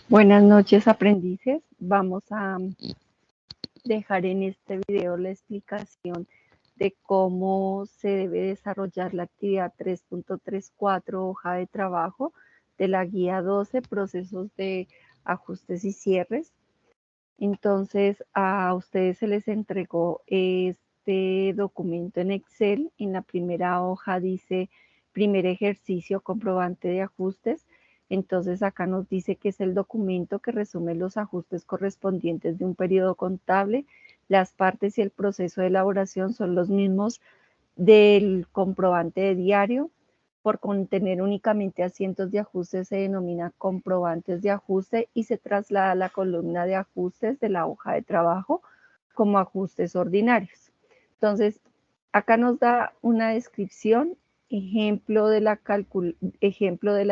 Buenas noches, aprendices. Vamos a dejar en este video la explicación de cómo se debe desarrollar la actividad 3.34, hoja de trabajo de la guía 12, procesos de ajustes y cierres. Entonces, a ustedes se les entregó este documento en Excel. En la primera hoja dice primer ejercicio, comprobante de ajustes. Entonces acá nos dice que es el documento que resume los ajustes correspondientes de un periodo contable. Las partes y el proceso de elaboración son los mismos del comprobante de diario. Por contener únicamente asientos de ajuste se denomina comprobantes de ajuste y se traslada a la columna de ajustes de la hoja de trabajo como ajustes ordinarios. Entonces, acá nos da una descripción, ejemplo de la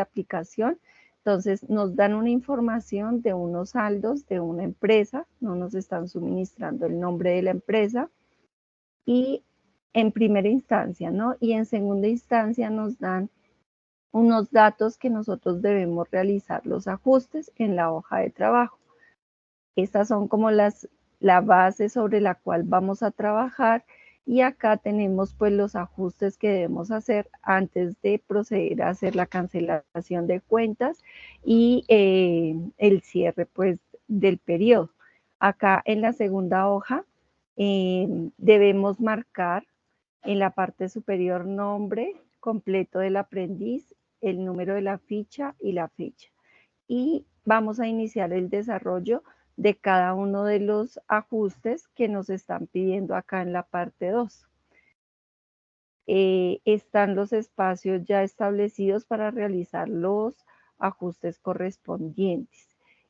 aplicación. Entonces, nos dan una información de unos saldos de una empresa, no nos están suministrando el nombre de la empresa, y en primera instancia, ¿no? Y en segunda instancia nos dan unos datos que nosotros debemos realizar los ajustes en la hoja de trabajo. Estas son como la base sobre la cual vamos a trabajar, y acá tenemos pues los ajustes que debemos hacer antes de proceder a hacer la cancelación de cuentas y el cierre pues del periodo. Acá en la segunda hoja debemos marcar en la parte superior nombre completo del aprendiz, el número de la ficha y la fecha. Y vamos a iniciar el desarrollo de cada uno de los ajustes que nos están pidiendo acá en la parte 2. Están los espacios ya establecidos para realizar los ajustes correspondientes.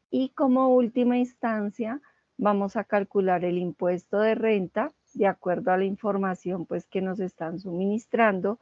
Y como última instancia, vamos a calcular el impuesto de renta de acuerdo a la información pues, que nos están suministrando.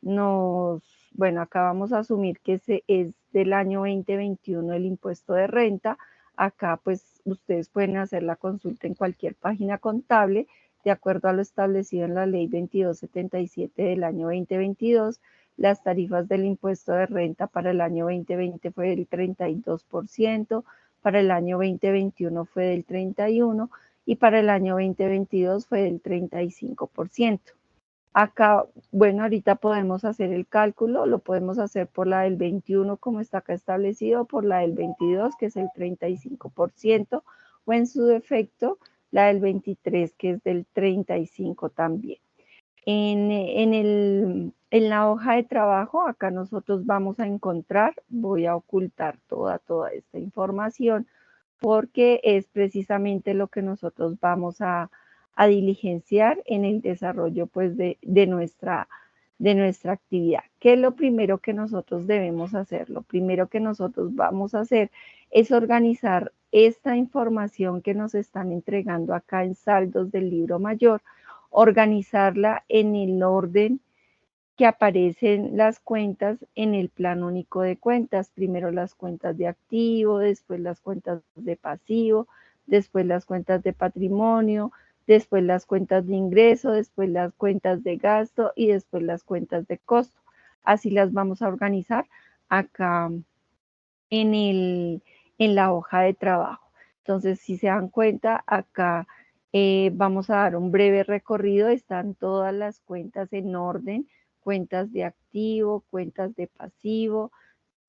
Bueno, acá vamos a asumir que es del año 2021 el impuesto de renta. Acá pues ustedes pueden hacer la consulta en cualquier página contable de acuerdo a lo establecido en la ley 2277 del año 2022. Las tarifas del impuesto de renta para el año 2020 fue del 32%, para el año 2021 fue del 31% y para el año 2022 fue del 35%. Acá, bueno, ahorita podemos hacer el cálculo, lo podemos hacer por la del 21 como está acá establecido, por la del 22 que es el 35%, o en su defecto la del 23 que es del 35% también. En la hoja de trabajo, acá nosotros vamos a encontrar, voy a ocultar toda esta información porque es precisamente lo que nosotros vamos a diligenciar en el desarrollo pues, de nuestra actividad. ¿Qué es lo primero que nosotros debemos hacer? Lo primero que nosotros vamos a hacer es organizar esta información que nos están entregando acá en saldos del libro mayor, organizarla en el orden que aparecen las cuentas en el plan único de cuentas. Primero las cuentas de activo, después las cuentas de pasivo, después las cuentas de patrimonio, después las cuentas de ingreso, después las cuentas de gasto y después las cuentas de costo. Así las vamos a organizar acá en la hoja de trabajo. Entonces, si se dan cuenta, acá vamos a dar un breve recorrido. Están todas las cuentas en orden, cuentas de activo, cuentas de pasivo,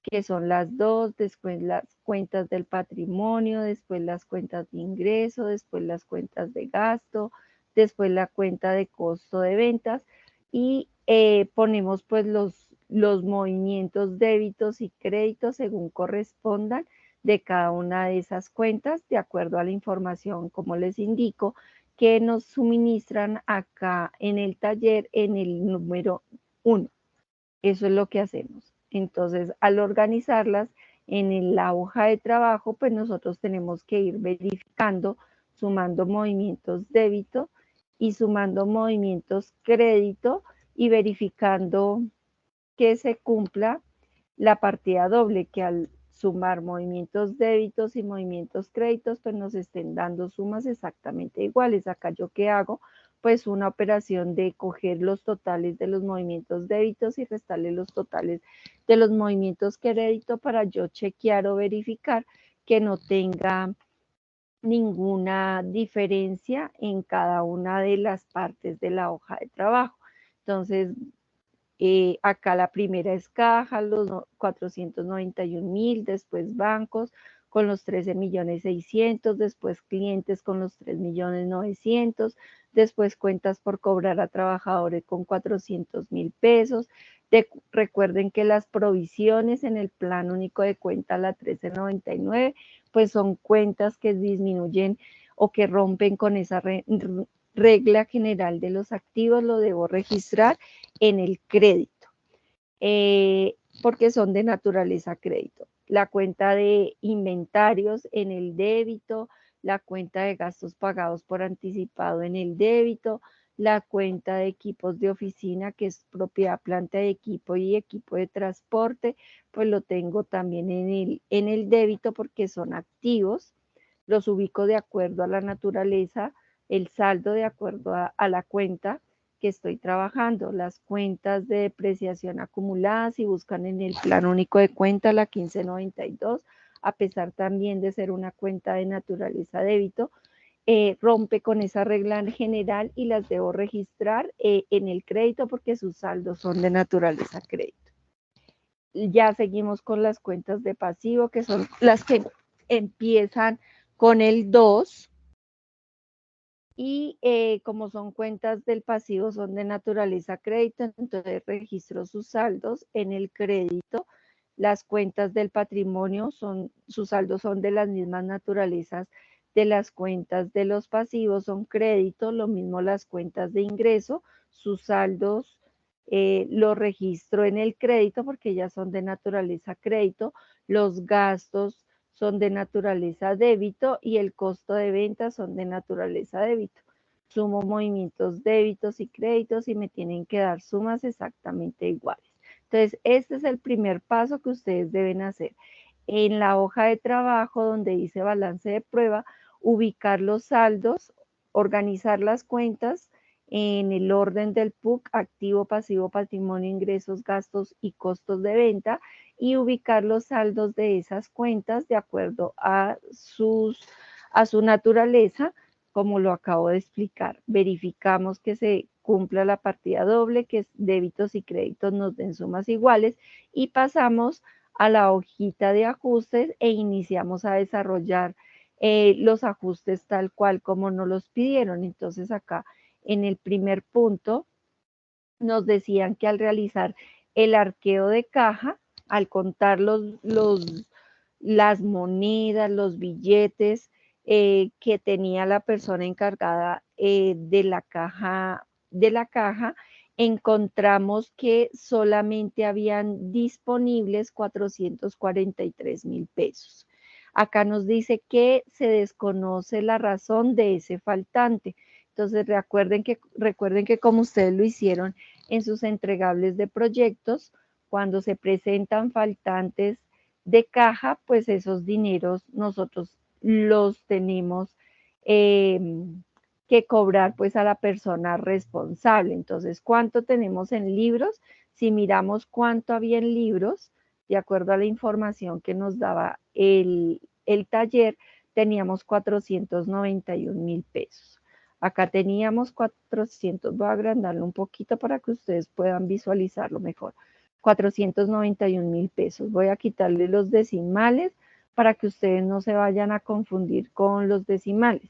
que son las dos, después las cuentas del patrimonio, después las cuentas de ingreso, después las cuentas de gasto, después la cuenta de costo de ventas, y ponemos pues los movimientos débitos y créditos según correspondan de cada una de esas cuentas, de acuerdo a la información, como les indico, que nos suministran acá en el taller en el número 1. Eso es lo que hacemos. Entonces, al organizarlas en la hoja de trabajo, pues nosotros tenemos que ir verificando, sumando movimientos débito y sumando movimientos crédito y verificando que se cumpla la partida doble, que al sumar movimientos débitos y movimientos créditos, pues nos estén dando sumas exactamente iguales. Acá yo qué hago, pues una operación de coger los totales de los movimientos débitos y restarle los totales de los movimientos crédito para yo chequear o verificar que no tenga ninguna diferencia en cada una de las partes de la hoja de trabajo. Entonces, acá la primera es caja, los 491.000, después bancos con los 13.600.000, después clientes con los 3.900.000, después cuentas por cobrar a trabajadores con 400.000 pesos. Recuerden que las provisiones en el plan único de cuenta, la 1399, pues son cuentas que disminuyen o que rompen con esa regla general de los activos, lo debo registrar en el crédito, porque son de naturaleza crédito. La cuenta de inventarios en el débito, la cuenta de gastos pagados por anticipado en el débito, la cuenta de equipos de oficina, que es propiedad, planta de equipo y equipo de transporte, pues lo tengo también en el débito porque son activos, los ubico de acuerdo a la naturaleza, el saldo de acuerdo a la cuenta que estoy trabajando. Las cuentas de depreciación acumuladas, si buscan en el plan único de cuenta, la 1592, a pesar también de ser una cuenta de naturaleza débito, rompe con esa regla en general y las debo registrar en el crédito porque sus saldos son de naturaleza crédito. Ya seguimos con las cuentas de pasivo, que son las que empiezan con el 2, y como son cuentas del pasivo, son de naturaleza crédito, entonces registro sus saldos en el crédito. Las cuentas del patrimonio, sus saldos son de las mismas naturalezas de las cuentas de los pasivos, son crédito, lo mismo las cuentas de ingreso, sus saldos los registro en el crédito porque ya son de naturaleza crédito, los gastos son de naturaleza débito y el costo de venta son de naturaleza débito. Sumo movimientos débitos y créditos y me tienen que dar sumas exactamente iguales. Entonces, este es el primer paso que ustedes deben hacer. En la hoja de trabajo donde dice balance de prueba, ubicar los saldos, organizar las cuentas en el orden del PUC, activo, pasivo, patrimonio, ingresos, gastos y costos de venta, y ubicar los saldos de esas cuentas de acuerdo a su naturaleza, como lo acabo de explicar. Verificamos que se cumpla la partida doble, que débitos y créditos nos den sumas iguales, y pasamos a la hojita de ajustes e iniciamos a desarrollar los ajustes tal cual como nos los pidieron. Entonces acá en el primer punto nos decían que al realizar el arqueo de caja, al contar las monedas, los billetes que tenía la persona encargada de la caja, encontramos que solamente habían disponibles 443.000 pesos. Acá nos dice que se desconoce la razón de ese faltante. Entonces recuerden que como ustedes lo hicieron en sus entregables de proyectos, cuando se presentan faltantes de caja, pues esos dineros nosotros los tenemos que cobrar pues a la persona responsable. Entonces, ¿cuánto tenemos en libros? Si miramos cuánto había en libros, de acuerdo a la información que nos daba el taller, teníamos 491.000 pesos. Acá teníamos 400, voy a agrandarlo un poquito para que ustedes puedan visualizarlo mejor. 491.000 pesos. Voy a quitarle los decimales para que ustedes no se vayan a confundir con los decimales.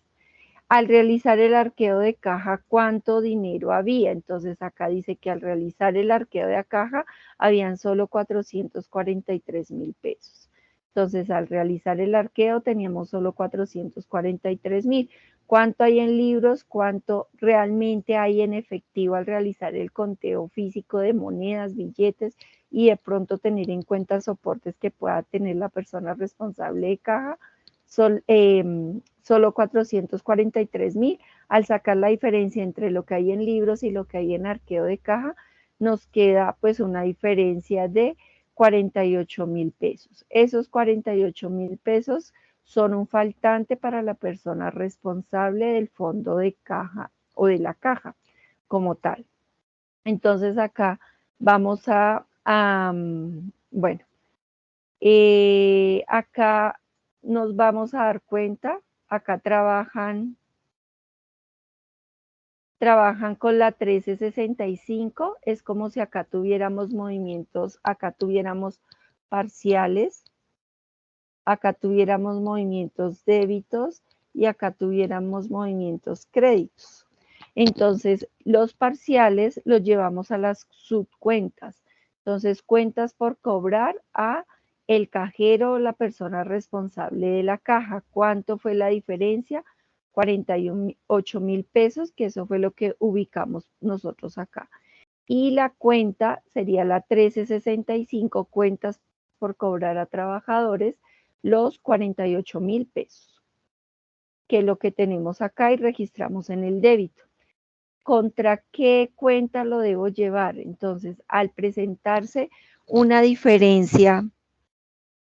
Al realizar el arqueo de caja, ¿cuánto dinero había? Entonces acá dice que al realizar el arqueo de caja, habían solo 443.000 pesos. Entonces al realizar el arqueo teníamos solo 443.000. ¿Cuánto hay en libros? ¿Cuánto realmente hay en efectivo al realizar el conteo físico de monedas, billetes y de pronto tener en cuenta soportes que pueda tener la persona responsable de caja? Solo 443.000. Al sacar la diferencia entre lo que hay en libros y lo que hay en arqueo de caja, nos queda pues una diferencia de 48.000 pesos. Esos 48.000 pesos son un faltante para la persona responsable del fondo de caja o de la caja como tal. Entonces acá vamos bueno, acá nos vamos a dar cuenta, acá trabajan con la 1365, es como si acá tuviéramos movimientos, acá tuviéramos parciales, acá tuviéramos movimientos débitos y acá tuviéramos movimientos créditos. Entonces, los parciales los llevamos a las subcuentas. Entonces, cuentas por cobrar a el cajero o la persona responsable de la caja. ¿Cuánto fue la diferencia? 48,000 pesos, que eso fue lo que ubicamos nosotros acá. Y la cuenta sería la 1365, cuentas por cobrar a trabajadores, los 48,000 pesos, que es lo que tenemos acá y registramos en el débito. ¿Contra qué cuenta lo debo llevar? Entonces, al presentarse una diferencia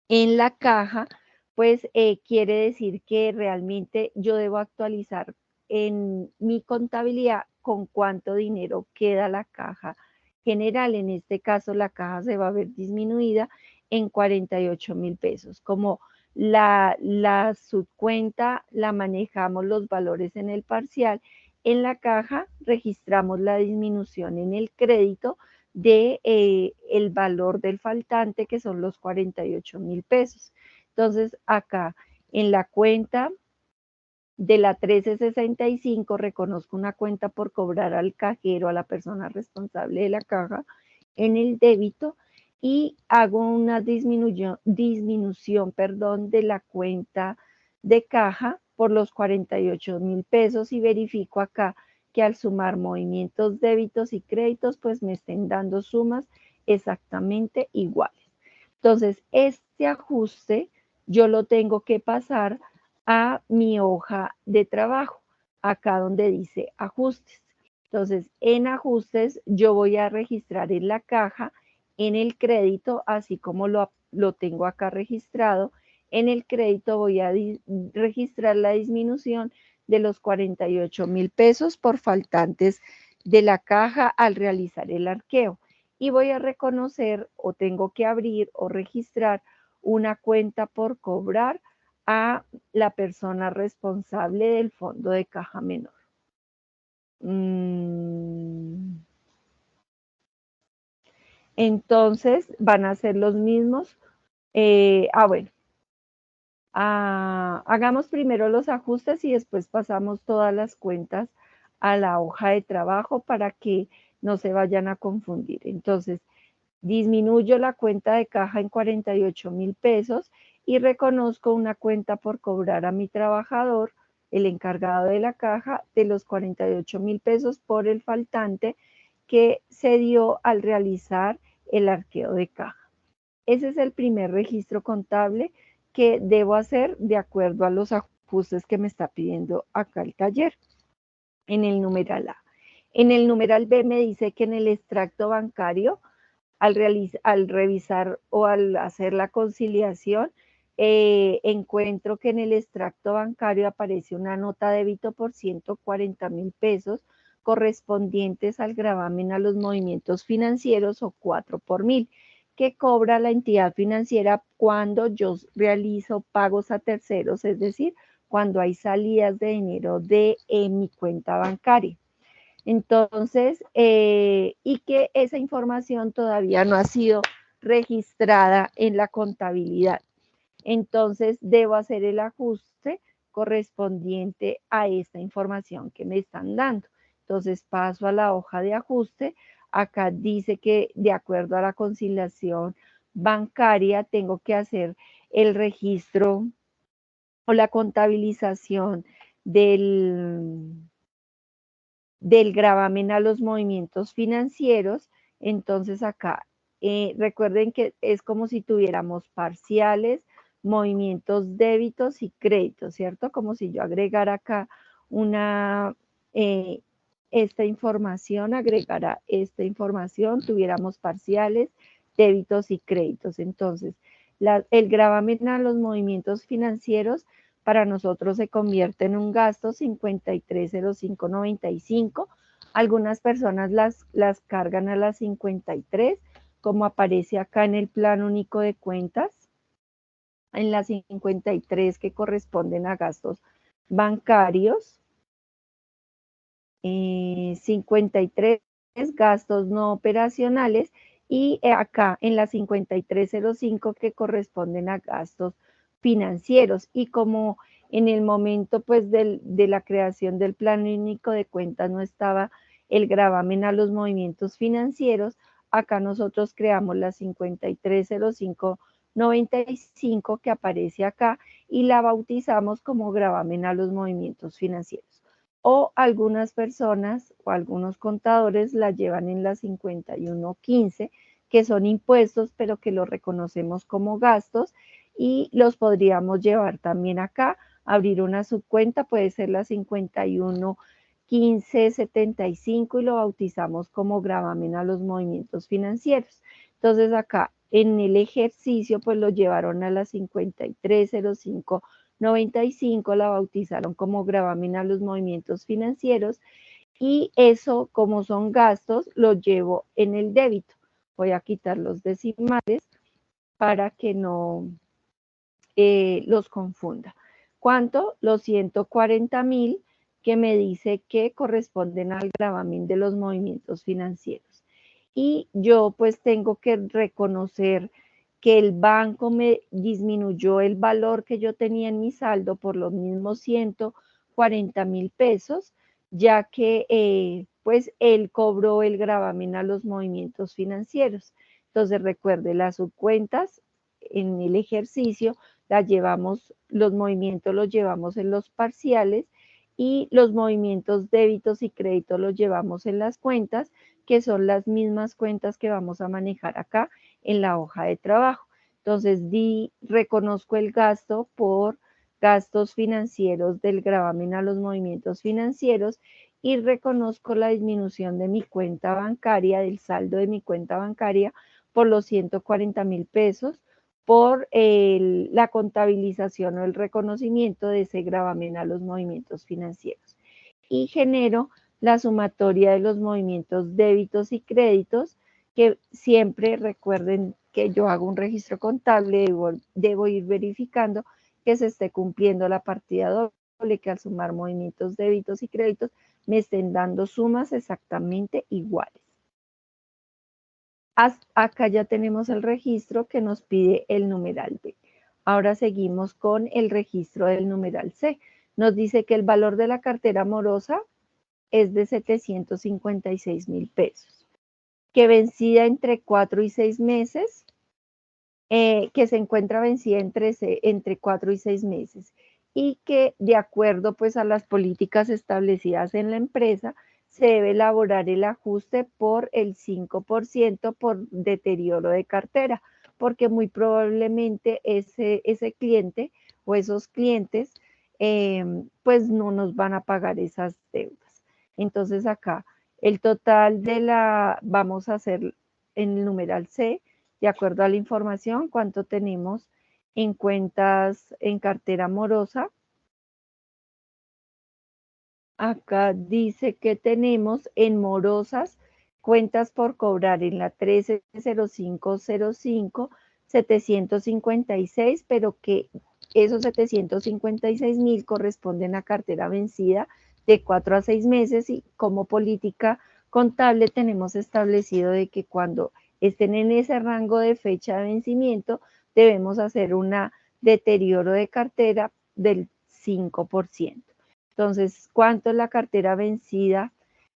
en la caja, pues quiere decir que realmente yo debo actualizar en mi contabilidad con cuánto dinero queda la caja general. En este caso, la caja se va a ver disminuida en 48,000 pesos. Como la subcuenta la manejamos los valores en el parcial, en la caja registramos la disminución en el crédito de el valor del faltante, que son los 48,000 pesos. Entonces, acá en la cuenta de la 1365 reconozco una cuenta por cobrar al cajero, a la persona responsable de la caja, en el débito, y hago una disminución de la cuenta de caja por los 48,000 pesos y verifico acá que al sumar movimientos débitos y créditos, pues me estén dando sumas exactamente iguales. Entonces, este ajuste yo lo tengo que pasar a mi hoja de trabajo, acá donde dice ajustes. Entonces, en ajustes yo voy a registrar en la caja, en el crédito, así como lo tengo acá registrado, en el crédito voy a registrar la disminución de los 48,000 pesos por faltantes de la caja al realizar el arqueo. Y voy a reconocer o tengo que abrir o registrar una cuenta por cobrar a la persona responsable del fondo de caja menor. Entonces van a ser los mismos. Bueno, hagamos primero los ajustes y después pasamos todas las cuentas a la hoja de trabajo para que no se vayan a confundir. Entonces, disminuyo la cuenta de caja en 48,000 pesos y reconozco una cuenta por cobrar a mi trabajador, el encargado de la caja, de los 48,000 pesos por el faltante que se dio al realizar el arqueo de caja. Ese es el primer registro contable que debo hacer de acuerdo a los ajustes que me está pidiendo acá el taller en el numeral A. En el numeral B me dice que en el extracto bancario, al revisar o al hacer la conciliación, encuentro que en el extracto bancario aparece una nota de débito por 140,000 pesos correspondientes al gravamen a los movimientos financieros o 4 por 1000 que cobra la entidad financiera cuando yo realizo pagos a terceros, es decir, cuando hay salidas de dinero de mi cuenta bancaria. Entonces, y que esa información todavía no ha sido registrada en la contabilidad. Entonces, debo hacer el ajuste correspondiente a esta información que me están dando. Entonces, paso a la hoja de ajuste. Acá dice que de acuerdo a la conciliación bancaria, tengo que hacer el registro o la contabilización del gravamen a los movimientos financieros. Entonces acá, recuerden que es como si tuviéramos parciales, movimientos débitos y créditos, ¿cierto? Como si yo agregara acá esta información, agregara esta información, tuviéramos parciales, débitos y créditos. Entonces, el gravamen a los movimientos financieros para nosotros se convierte en un gasto 530595. Algunas personas las cargan a las 53, como aparece acá en el plan único de cuentas. en la 53 que corresponden a gastos bancarios, 53 gastos no operacionales y acá en la 5305 que corresponden a gastos financieros. Y como en el momento pues de la creación del plan único de cuentas no estaba el gravamen a los movimientos financieros, acá nosotros creamos la 530595 que aparece acá y la bautizamos como gravamen a los movimientos financieros. O algunas personas o algunos contadores la llevan en la 5115, que son impuestos, pero que los reconocemos como gastos y los podríamos llevar también acá. Abrir una subcuenta puede ser la 511575 y lo bautizamos como gravamen a los movimientos financieros. Entonces acá en el ejercicio pues lo llevaron a la 530595, la bautizaron como gravamen a los movimientos financieros y eso, como son gastos, lo llevo en el débito. Voy a quitar los decimales para que no los confunda. ¿Cuánto? Los 140,000 que me dice que corresponden al gravamen de los movimientos financieros. Y yo pues tengo que reconocer que el banco me disminuyó el valor que yo tenía en mi saldo por los mismos 140,000 pesos, ya que pues él cobró el gravamen a los movimientos financieros. Entonces recuerde, las subcuentas en el ejercicio las llevamos, los movimientos los llevamos en los parciales y los movimientos débitos y créditos los llevamos en las cuentas, que son las mismas cuentas que vamos a manejar acá en la hoja de trabajo. Entonces, reconozco el gasto por gastos financieros del gravamen a los movimientos financieros y reconozco la disminución de mi cuenta bancaria, del saldo de mi cuenta bancaria por los 140,000 pesos por la contabilización o el reconocimiento de ese gravamen a los movimientos financieros. Y genero la sumatoria de los movimientos débitos y créditos, que siempre recuerden que yo hago un registro contable, debo ir verificando que se esté cumpliendo la partida doble, que al sumar movimientos débitos y créditos me estén dando sumas exactamente iguales. Acá ya tenemos el registro que nos pide el numeral B. Ahora seguimos con el registro del numeral C. Nos dice que el valor de la cartera morosa es de 756,000 pesos, que vencida entre 4 y 6 meses, que se encuentra vencida entre 4 y 6 meses y que de acuerdo pues a las políticas establecidas en la empresa se debe elaborar el ajuste por el 5% por deterioro de cartera, porque muy probablemente ese cliente o esos clientes pues no nos van a pagar esas deudas. Entonces acá el total vamos a hacer en el numeral C, de acuerdo a la información, cuánto tenemos en cuentas en cartera morosa. Acá dice que tenemos en morosas cuentas por cobrar en la 130505 756, pero que esos 756,000 corresponden a cartera vencida de 4 a 6 meses y como política contable tenemos establecido de que cuando estén en ese rango de fecha de vencimiento debemos hacer un deterioro de cartera del 5%. Entonces, ¿cuánto es la cartera vencida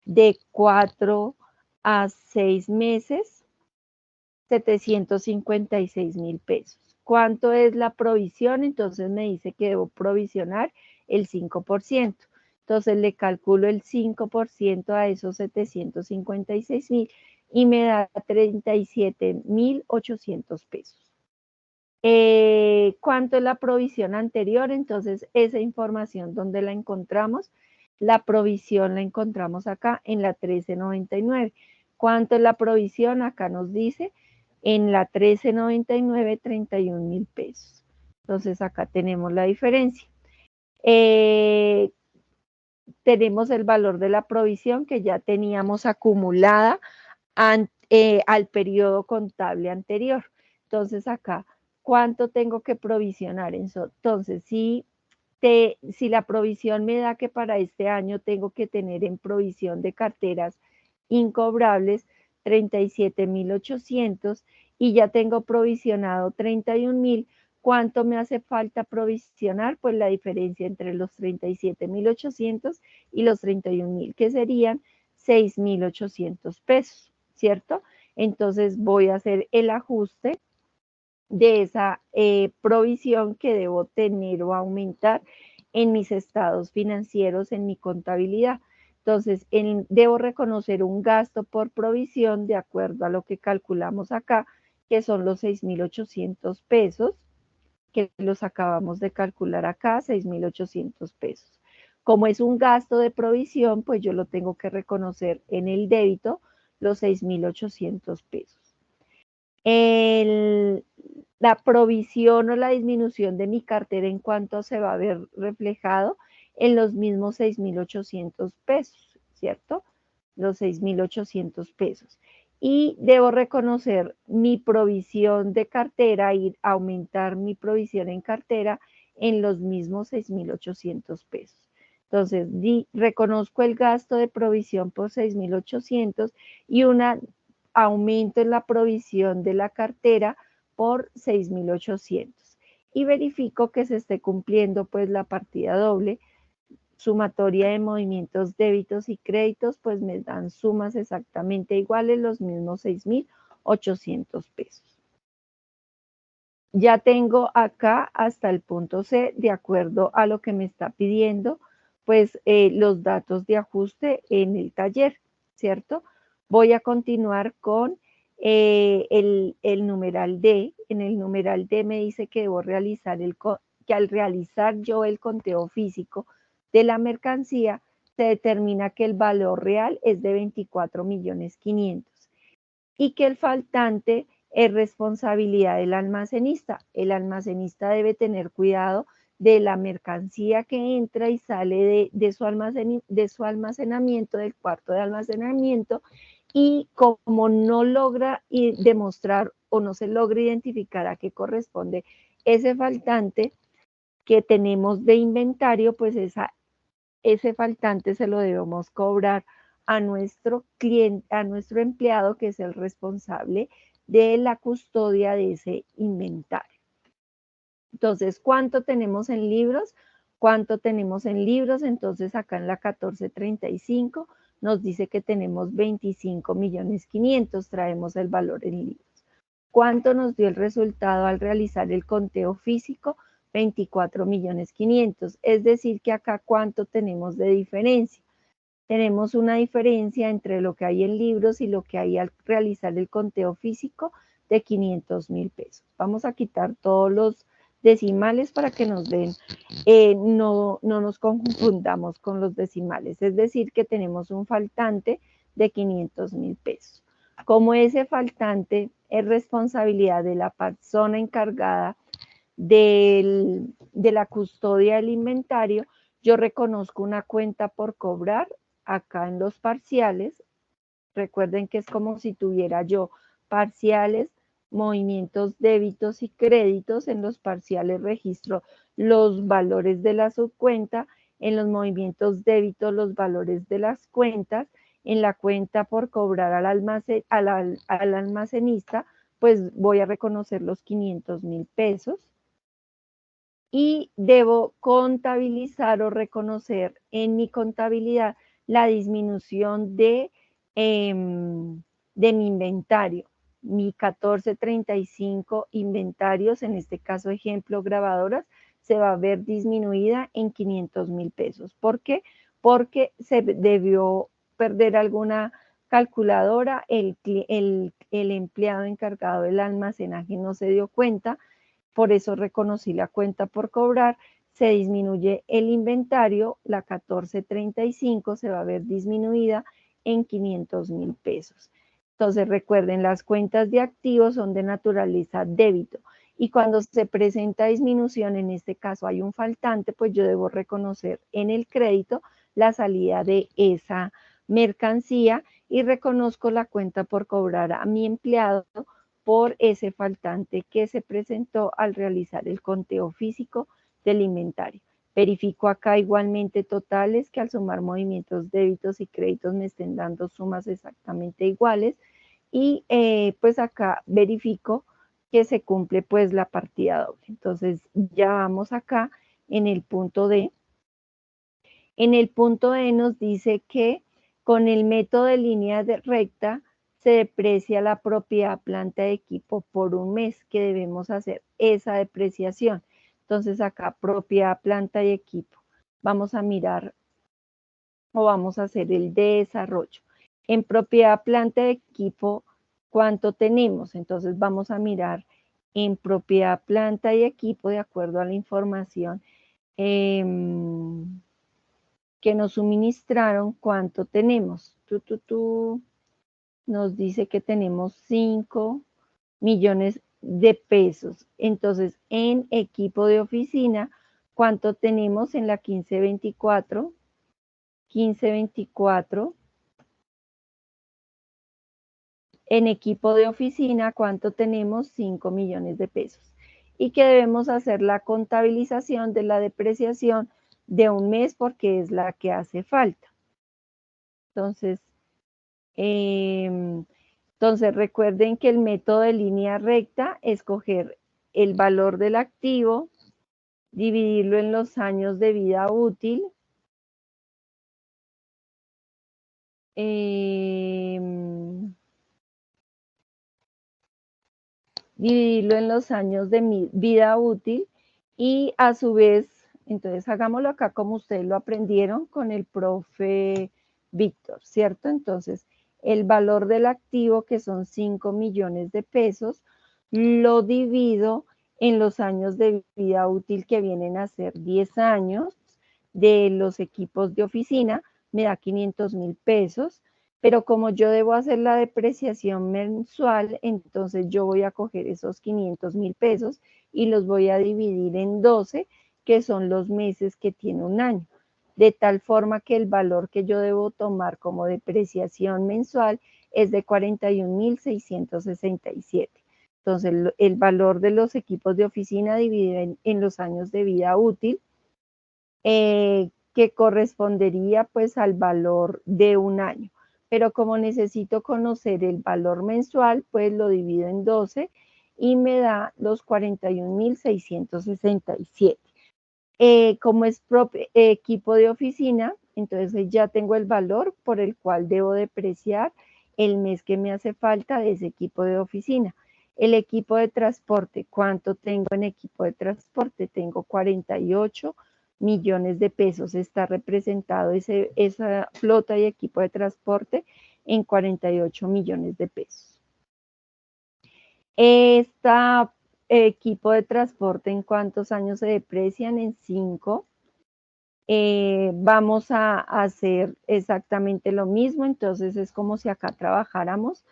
de 4 a 6 meses? 756,000 pesos. ¿Cuánto es la provisión? Entonces me dice que debo provisionar el 5%. Entonces le calculo el 5% a esos 756,000 y me da 37,800 pesos. ¿Cuánto es la provisión anterior? Entonces, esa información, ¿dónde la encontramos? La provisión la encontramos acá en la 1399. ¿Cuánto es la provisión? Acá nos dice en la 1399, 31,000 pesos. Entonces, acá tenemos la diferencia. Tenemos el valor de la provisión que ya teníamos acumulada al periodo contable anterior. Entonces, acá ¿cuánto tengo que provisionar? Entonces, si la provisión me da que para este año tengo que tener en provisión de carteras incobrables 37.800 y ya tengo provisionado 31.000, ¿cuánto me hace falta provisionar? Pues la diferencia entre los 37.800 y los 31.000, que serían 6.800 pesos, ¿cierto? Entonces voy a hacer el ajuste de esa provisión que debo tener o aumentar en mis estados financieros, en mi contabilidad. Entonces, debo reconocer un gasto por provisión de acuerdo a lo que calculamos acá, que son los 6.800 pesos, que los acabamos de calcular acá, 6.800 pesos. Como es un gasto de provisión, pues yo lo tengo que reconocer en el débito, los 6.800 pesos. La provisión o la disminución de mi cartera en cuanto se va a ver reflejado en los mismos 6.800 pesos, ¿cierto? Los 6.800 pesos. Y debo reconocer mi provisión de cartera y aumentar mi provisión en cartera en los mismos 6.800 pesos. Entonces, reconozco el gasto de provisión por 6.800 y una aumento en la provisión de la cartera por 6.800 y verifico que se esté cumpliendo pues la partida doble, sumatoria de movimientos débitos y créditos, pues me dan sumas exactamente iguales, los mismos 6.800 pesos. Ya tengo acá hasta el punto C, de acuerdo a lo que me está pidiendo, pues los datos de ajuste en el taller, ¿cierto? Voy a continuar con el numeral D. En el numeral D me dice que debo realizar que al realizar yo el conteo físico de la mercancía, se determina que el valor real es de 24.500.000 y que el faltante es responsabilidad del almacenista. El almacenista debe tener cuidado de la mercancía que entra y sale de su almacenamiento, del cuarto de almacenamiento, y como no logra demostrar o no se logra identificar a qué corresponde ese faltante que tenemos de inventario, pues ese faltante se lo debemos cobrar a nuestro cliente, a nuestro empleado, que es el responsable de la custodia de ese inventario. Entonces, ¿cuánto tenemos en libros? ¿Cuánto tenemos en libros? Entonces, acá en la 1435 nos dice que tenemos 25.500.000, traemos el valor en libros. ¿Cuánto nos dio el resultado al realizar el conteo físico? 24.500.000, es decir, que acá ¿cuánto tenemos de diferencia? Tenemos una diferencia entre lo que hay en libros y lo que hay al realizar el conteo físico de 500.000 pesos. Vamos a quitar todos los decimales para que nos den, no nos confundamos con los decimales, es decir, que tenemos un faltante de 500.000 pesos. Como ese faltante es responsabilidad de la persona encargada de la custodia del inventario, yo reconozco una cuenta por cobrar acá en los parciales. Recuerden que es como si tuviera yo parciales, movimientos débitos y créditos. En los parciales registro los valores de la subcuenta, en los movimientos débitos los valores de las cuentas, en la cuenta por cobrar al almacenista, pues voy a reconocer los 500.000 pesos. Y debo contabilizar o reconocer en mi contabilidad la disminución de mi inventario. Mi 1435 inventarios, en este caso ejemplo grabadoras, se va a ver disminuida en 500.000 pesos. ¿Por qué? Porque se debió perder alguna calculadora, el empleado encargado del almacenaje no se dio cuenta, por eso reconocí la cuenta por cobrar, se disminuye el inventario, la 1435 se va a ver disminuida en 500.000 pesos. Entonces recuerden, las cuentas de activos son de naturaleza débito y cuando se presenta disminución, en este caso hay un faltante, pues yo debo reconocer en el crédito la salida de esa mercancía y reconozco la cuenta por cobrar a mi empleado por ese faltante que se presentó al realizar el conteo físico del inventario. Verifico acá igualmente totales que al sumar movimientos débitos y créditos me estén dando sumas exactamente iguales y pues acá verifico que se cumple pues la partida doble. Entonces ya vamos acá en el punto D. En el punto D nos dice que con el método de línea recta se deprecia la propiedad planta de equipo por un mes, que debemos hacer esa depreciación. Entonces acá propiedad planta y equipo. Vamos a mirar o vamos a hacer el desarrollo. En propiedad planta de equipo, ¿cuánto tenemos? Entonces vamos a mirar en propiedad planta y equipo de acuerdo a la información que nos suministraron, ¿cuánto tenemos? Nos dice que tenemos 5 millones de pesos. Entonces, en equipo de oficina, ¿cuánto tenemos en la 1524? 1524. En equipo de oficina, ¿cuánto tenemos? 5 millones de pesos. Y que debemos hacer la contabilización de la depreciación de un mes porque es la que hace falta. Entonces, recuerden que el método de línea recta es coger el valor del activo, dividirlo en los años de vida útil, dividirlo en los años de vida útil y a su vez, entonces hagámoslo acá como ustedes lo aprendieron con el profe Víctor, ¿cierto? Entonces, el valor del activo, que son 5 millones de pesos, lo divido en los años de vida útil, que vienen a ser 10 años de los equipos de oficina, me da 500,000 pesos, pero como yo debo hacer la depreciación mensual, entonces yo voy a coger esos 500,000 pesos y los voy a dividir en 12, que son los meses que tiene un año, de tal forma que el valor que yo debo tomar como depreciación mensual es de 41,667. Entonces, el valor de los equipos de oficina dividido en los años de vida útil, que correspondería pues al valor de un año. Pero como necesito conocer el valor mensual, pues lo divido en 12 y me da los 41,667. Como es propio equipo de oficina, entonces ya tengo el valor por el cual debo depreciar el mes que me hace falta de ese equipo de oficina. El equipo de transporte, ¿cuánto tengo en equipo de transporte? Tengo 48 millones de pesos. Está representado esa flota y equipo de transporte en 48 millones de pesos. Esta equipo de transporte, ¿en cuántos años se deprecian? En 5. Vamos a hacer exactamente lo mismo, entonces es como si acá trabajáramos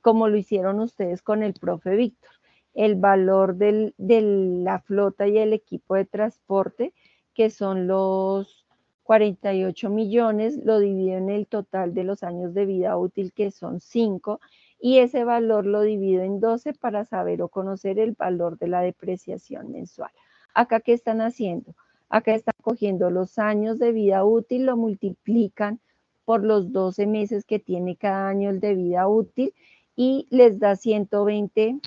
como lo hicieron ustedes con el profe Víctor. El valor de la flota y el equipo de transporte, que son los 48 millones, lo divido en el total de los años de vida útil, que son 5, y ese valor lo divido en 12 para saber o conocer el valor de la depreciación mensual. Acá, ¿qué están haciendo? Acá están cogiendo los años de vida útil, lo multiplican por los 12 meses que tiene cada año el de vida útil y les da 120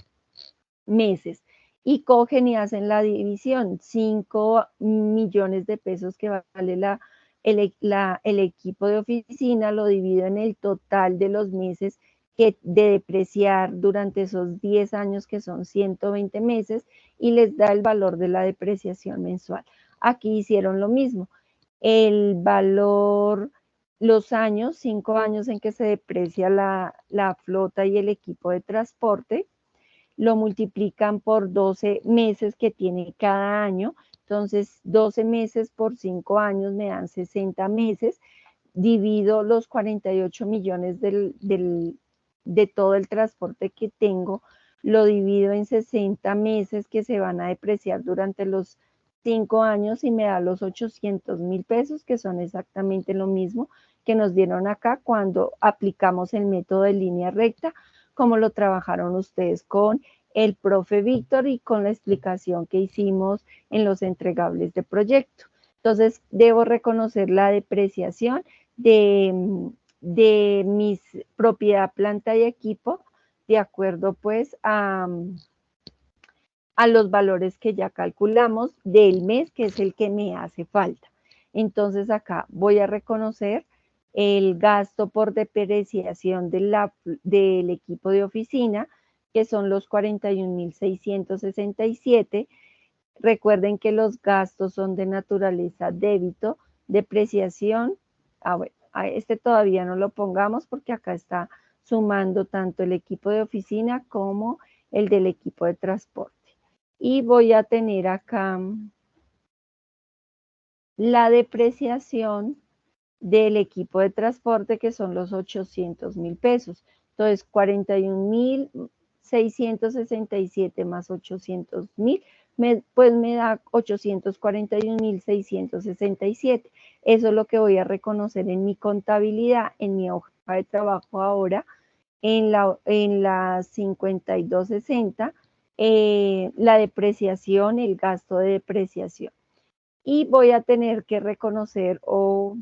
meses. Y cogen y hacen la división, 5 millones de pesos que vale el equipo de oficina, lo divido en el total de los meses de depreciar durante esos 10 años, que son 120 meses, y les da el valor de la depreciación mensual. Aquí hicieron lo mismo. El valor, los años, 5 años en que se deprecia la flota y el equipo de transporte, lo multiplican por 12 meses que tiene cada año. Entonces, 12 meses por 5 años me dan 60 meses. Divido los 48 millones de todo el transporte que tengo, lo divido en 60 meses que se van a depreciar durante los 5 años y me da los 800,000 pesos, que son exactamente lo mismo que nos dieron acá cuando aplicamos el método de línea recta como lo trabajaron ustedes con el profe Víctor y con la explicación que hicimos en los entregables de proyecto. Entonces, debo reconocer la depreciación de mis propiedad, planta y equipo, de acuerdo pues a los valores que ya calculamos del mes, que es el que me hace falta. Entonces acá voy a reconocer el gasto por depreciación del equipo de oficina, que son los 41.667. Recuerden que los gastos son de naturaleza débito, depreciación. Bueno, a este todavía no lo pongamos porque acá está sumando tanto el equipo de oficina como el del equipo de transporte. Y voy a tener acá la depreciación del equipo de transporte, que son los 800.000 pesos. Entonces, 41.667 más 800.000, pues me da 841.667. Eso es lo que voy a reconocer en mi contabilidad, en mi hoja de trabajo ahora, en la 5260, la depreciación, el gasto de depreciación. Y voy a tener que reconocer o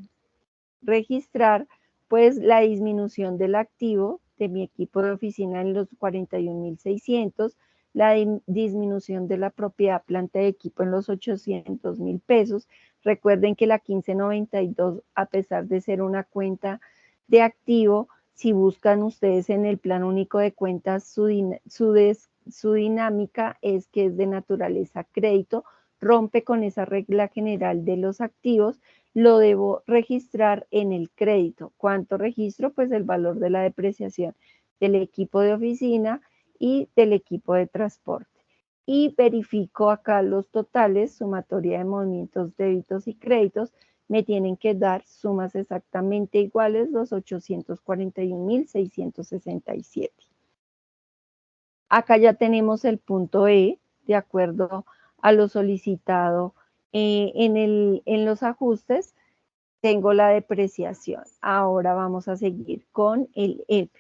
registrar pues la disminución del activo de mi equipo de oficina en los 41.600, la disminución de la propiedad, planta de equipo en los 800.000 pesos. Recuerden que la 1592, a pesar de ser una cuenta de activo, si buscan ustedes en el plan único de cuentas, su dinámica es que es de naturaleza crédito, rompe con esa regla general de los activos, lo debo registrar en el crédito. ¿Cuánto registro? Pues el valor de la depreciación del equipo de oficina y del equipo de transporte. Y verifico acá los totales, sumatoria de movimientos, débitos y créditos, me tienen que dar sumas exactamente iguales, los 841.667. Acá ya tenemos el punto E, de acuerdo a lo solicitado en los ajustes, tengo la depreciación. Ahora vamos a seguir con el F.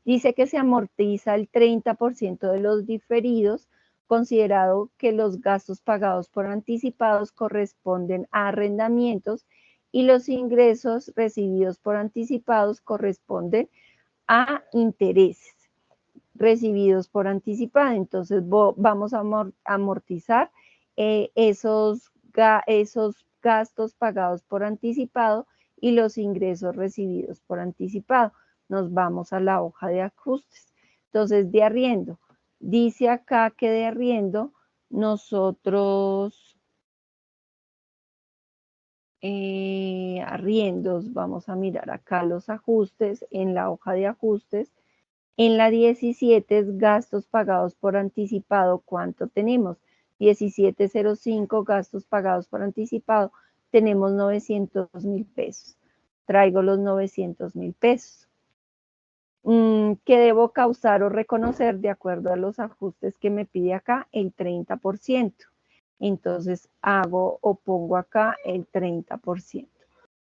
Dice que se amortiza el 30% de los diferidos, considerado que los gastos pagados por anticipados corresponden a arrendamientos y los ingresos recibidos por anticipados corresponden a intereses recibidos por anticipado. Entonces vamos a amortizar esos gastos pagados por anticipado y los ingresos recibidos por anticipado. Nos vamos a la hoja de ajustes. Entonces, de arriendo. Dice acá que de arriendo nosotros, arriendos, vamos a mirar acá los ajustes en la hoja de ajustes. En la 17 es gastos pagados por anticipado. ¿Cuánto tenemos? 1705 gastos pagados por anticipado. Tenemos 900.000 pesos. Traigo los 900.000 pesos. ¿Qué debo causar o reconocer de acuerdo a los ajustes que me pide acá? El 30%. Entonces hago o pongo acá el 30%.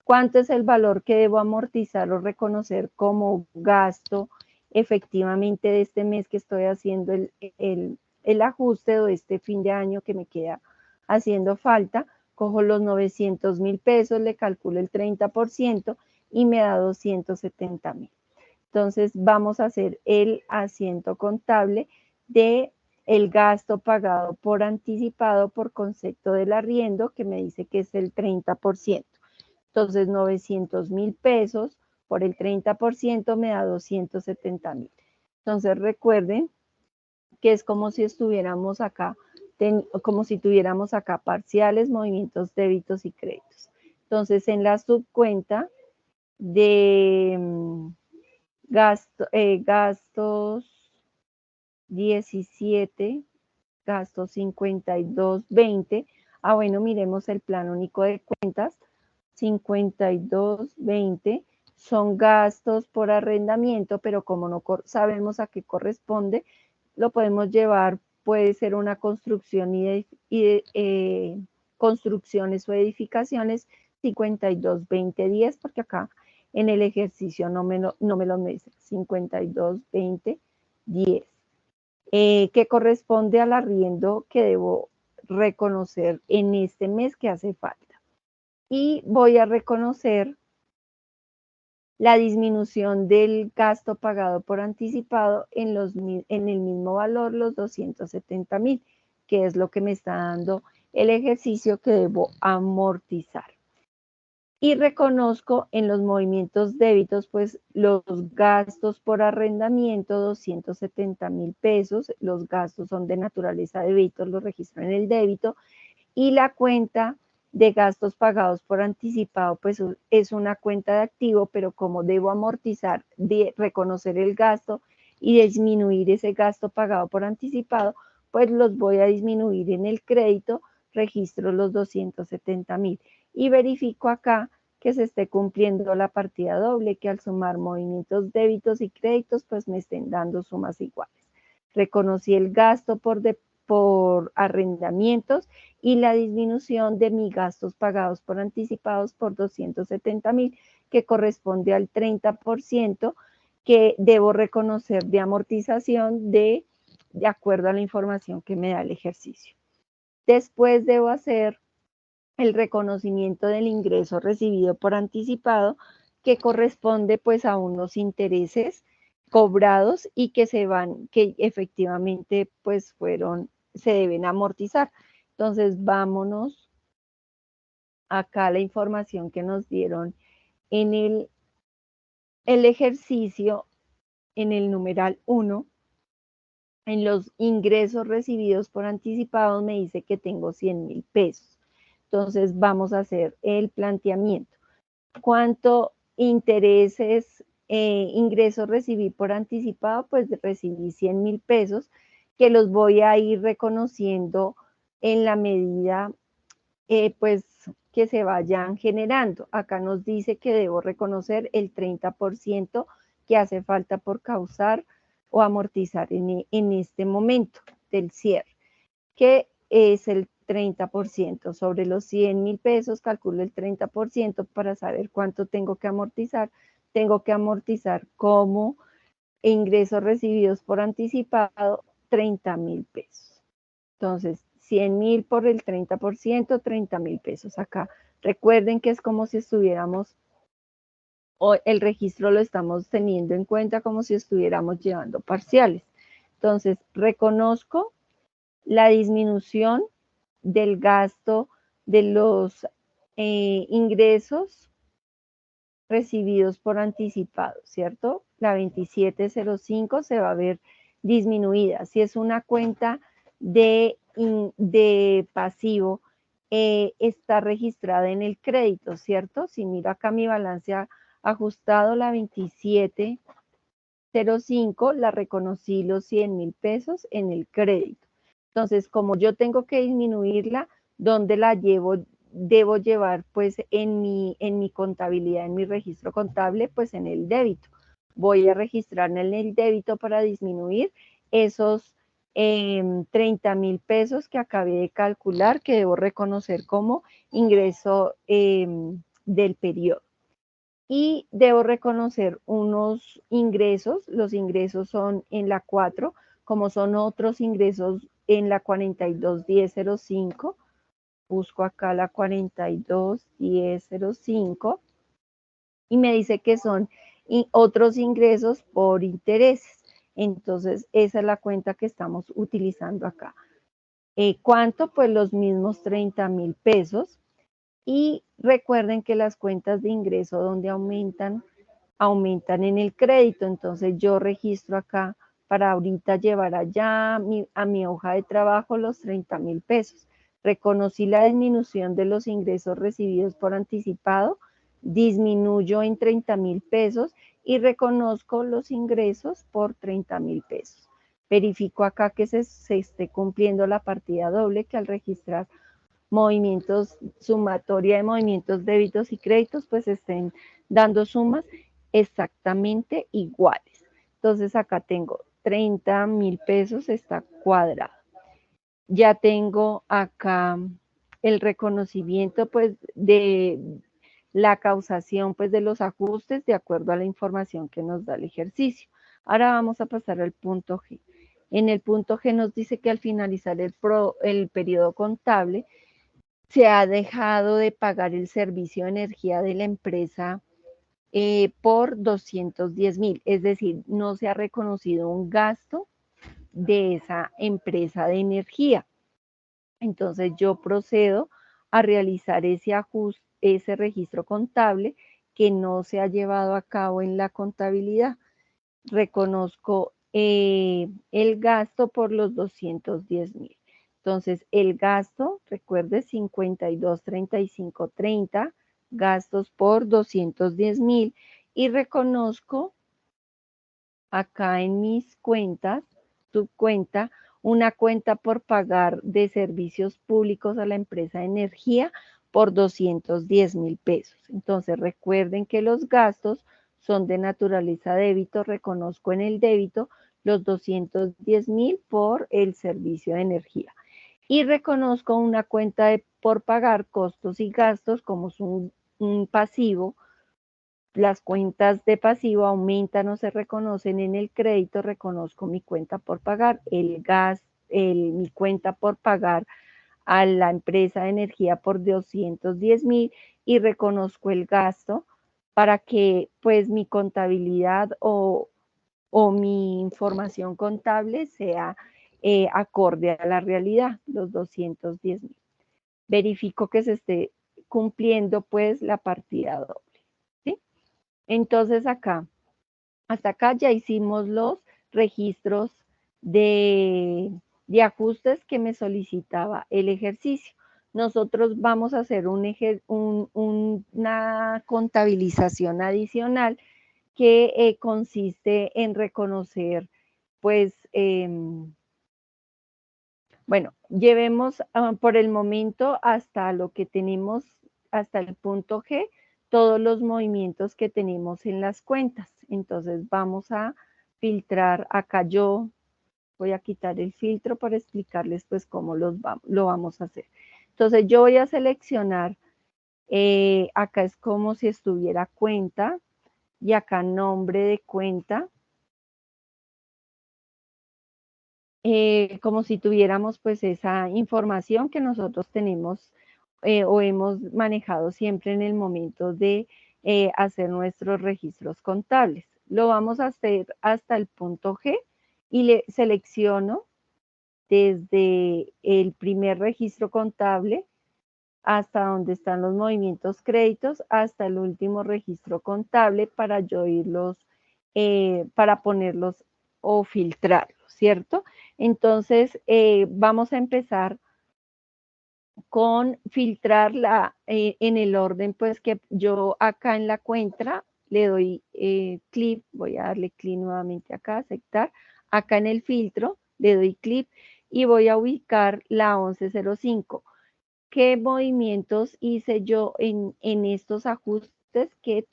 ¿Cuánto es el valor que debo amortizar o reconocer como gasto efectivamente de este mes que estoy haciendo el ajuste o este fin de año que me queda haciendo falta? Cojo los 900.000 pesos, le calculo el 30% y me da 270.000. Entonces vamos a hacer el asiento contable de el gasto pagado por anticipado por concepto del arriendo, que me dice que es el 30%. Entonces, 900.000 pesos por el 30% me da 270.000. Entonces, recuerden que es como si estuviéramos acá, como si tuviéramos acá parciales, movimientos, débitos y créditos. Entonces, en la subcuenta de gastos 17, gastos 5220. Bueno, miremos el plan único de cuentas. 5220 son gastos por arrendamiento, pero como no sabemos a qué corresponde, lo podemos llevar, puede ser una construcción construcciones o edificaciones 522010, porque acá en el ejercicio no me lo dice. 5220 10, que corresponde al arriendo que debo reconocer en este mes que hace falta. Y voy a reconocer la disminución del gasto pagado por anticipado en el mismo valor, los 270,000, que es lo que me está dando el ejercicio que debo amortizar. Y reconozco en los movimientos débitos, pues los gastos por arrendamiento, 270,000 pesos, los gastos son de naturaleza débito, los registro en el débito, y la cuenta de gastos pagados por anticipado, pues es una cuenta de activo, pero como debo amortizar, de reconocer el gasto y disminuir ese gasto pagado por anticipado, pues los voy a disminuir en el crédito, registro los 270,000 y verifico acá que se esté cumpliendo la partida doble, que al sumar movimientos débitos y créditos, pues me estén dando sumas iguales. Reconocí el gasto por arrendamientos y la disminución de mis gastos pagados por anticipados por 270,000, que corresponde al 30% que debo reconocer de amortización de acuerdo a la información que me da el ejercicio. Después debo hacer el reconocimiento del ingreso recibido por anticipado, que corresponde pues a unos intereses cobrados y que que efectivamente pues se deben amortizar. Entonces vámonos acá a la información que nos dieron en el ejercicio, en el numeral 1, en los ingresos recibidos por anticipado me dice que tengo 100,000 pesos. Entonces vamos a hacer el planteamiento. ¿Cuánto ingresos recibí por anticipado? Pues recibí 100,000 pesos, que los voy a ir reconociendo en la medida pues que se vayan generando. Acá nos dice que debo reconocer el 30% que hace falta por causar o amortizar en este momento del cierre, que es el 30%. Sobre los 100,000 pesos, calculo el 30% para saber cuánto tengo que amortizar. Tengo que amortizar como ingresos recibidos por anticipado 30,000 pesos. Entonces, 100,000 por el 30%, 30,000 pesos acá. Recuerden que es como si estuviéramos, o el registro lo estamos teniendo en cuenta como si estuviéramos llevando parciales. Entonces, reconozco la disminución del gasto de los ingresos recibidos por anticipado, ¿cierto? La 2705 se va a ver disminuida. Si es una cuenta de pasivo, está registrada en el crédito, ¿cierto? Si miro acá mi balance ajustado, la 2705, la reconocí los 100,000 pesos en el crédito. Entonces, como yo tengo que disminuirla, ¿dónde la debo llevar? Pues en mi contabilidad, en mi registro contable, pues en el débito. Voy a registrar en el débito para disminuir esos 30,000 pesos que acabé de calcular, que debo reconocer como ingreso del periodo. Y debo reconocer unos ingresos, los ingresos son en la 4, como son otros ingresos en la 421005, busco acá la 421005 y me dice que son otros ingresos por intereses. Entonces, esa es la cuenta que estamos utilizando acá. ¿Cuánto? Pues los mismos 30,000 pesos. Y recuerden que las cuentas de ingreso donde aumentan en el crédito. Entonces yo registro acá para ahorita llevar allá a mi hoja de trabajo los 30,000 pesos. Reconocí la disminución de los ingresos recibidos por anticipado, disminuyo en 30,000 pesos y reconozco los ingresos por 30,000 pesos. Verifico acá que se esté cumpliendo la partida doble, que al registrar movimientos, sumatoria de movimientos débitos y créditos, pues estén dando sumas exactamente iguales. Entonces acá tengo 30,000 pesos, está cuadrado. Ya tengo acá el reconocimiento pues de la causación pues de los ajustes de acuerdo a la información que nos da el ejercicio. Ahora vamos a pasar al punto G. En el punto G nos dice que al finalizar el periodo contable se ha dejado de pagar el servicio de energía de la empresa por 210.000, es decir, no se ha reconocido un gasto de esa empresa de energía. Entonces yo procedo a realizar ese ajuste, ese registro contable que no se ha llevado a cabo en la contabilidad. Reconozco el gasto por los 210.000. Entonces, el gasto, recuerde, 52.35.30, gastos por 210.000, y reconozco acá en mis cuentas, subcuenta, una cuenta por pagar de servicios públicos a la empresa de energía por 210.000 pesos. Entonces, recuerden que los gastos son de naturaleza débito, reconozco en el débito los 210.000 por el servicio de energía. Y reconozco una cuenta por pagar costos y gastos como es un pasivo. Las cuentas de pasivo aumentan o se reconocen en el crédito, reconozco mi cuenta por pagar, mi cuenta por pagar a la empresa de energía por 210.000, y reconozco el gasto para que pues mi contabilidad o mi información contable sea acorde a la realidad, los 210.000. Verifico que se esté cumpliendo pues la partida doble, ¿sí? Entonces acá, hasta acá ya hicimos los registros de ajustes que me solicitaba el ejercicio. Nosotros vamos a hacer una contabilización adicional que consiste en reconocer, pues, bueno, llevemos por el momento hasta lo que tenemos, hasta el punto G, todos los movimientos que tenemos en las cuentas. Entonces vamos a filtrar. Acá yo voy a quitar el filtro para explicarles pues cómo lo vamos a hacer. Entonces yo voy a seleccionar, acá es como si estuviera cuenta, y acá nombre de cuenta, como si tuviéramos pues esa información que nosotros tenemos o hemos manejado siempre en el momento de hacer nuestros registros contables. Lo vamos a hacer hasta el punto G y le selecciono desde el primer registro contable hasta donde están los movimientos créditos, hasta el último registro contable para yo irlos, para ponerlos o filtrarlos, ¿cierto? Entonces, vamos a empezar con filtrar en el orden, pues que yo acá en la cuenta le doy clic, voy a darle clic nuevamente acá, aceptar, acá en el filtro le doy clic y voy a ubicar la 1105. ¿Qué movimientos hice yo en estos ajustes que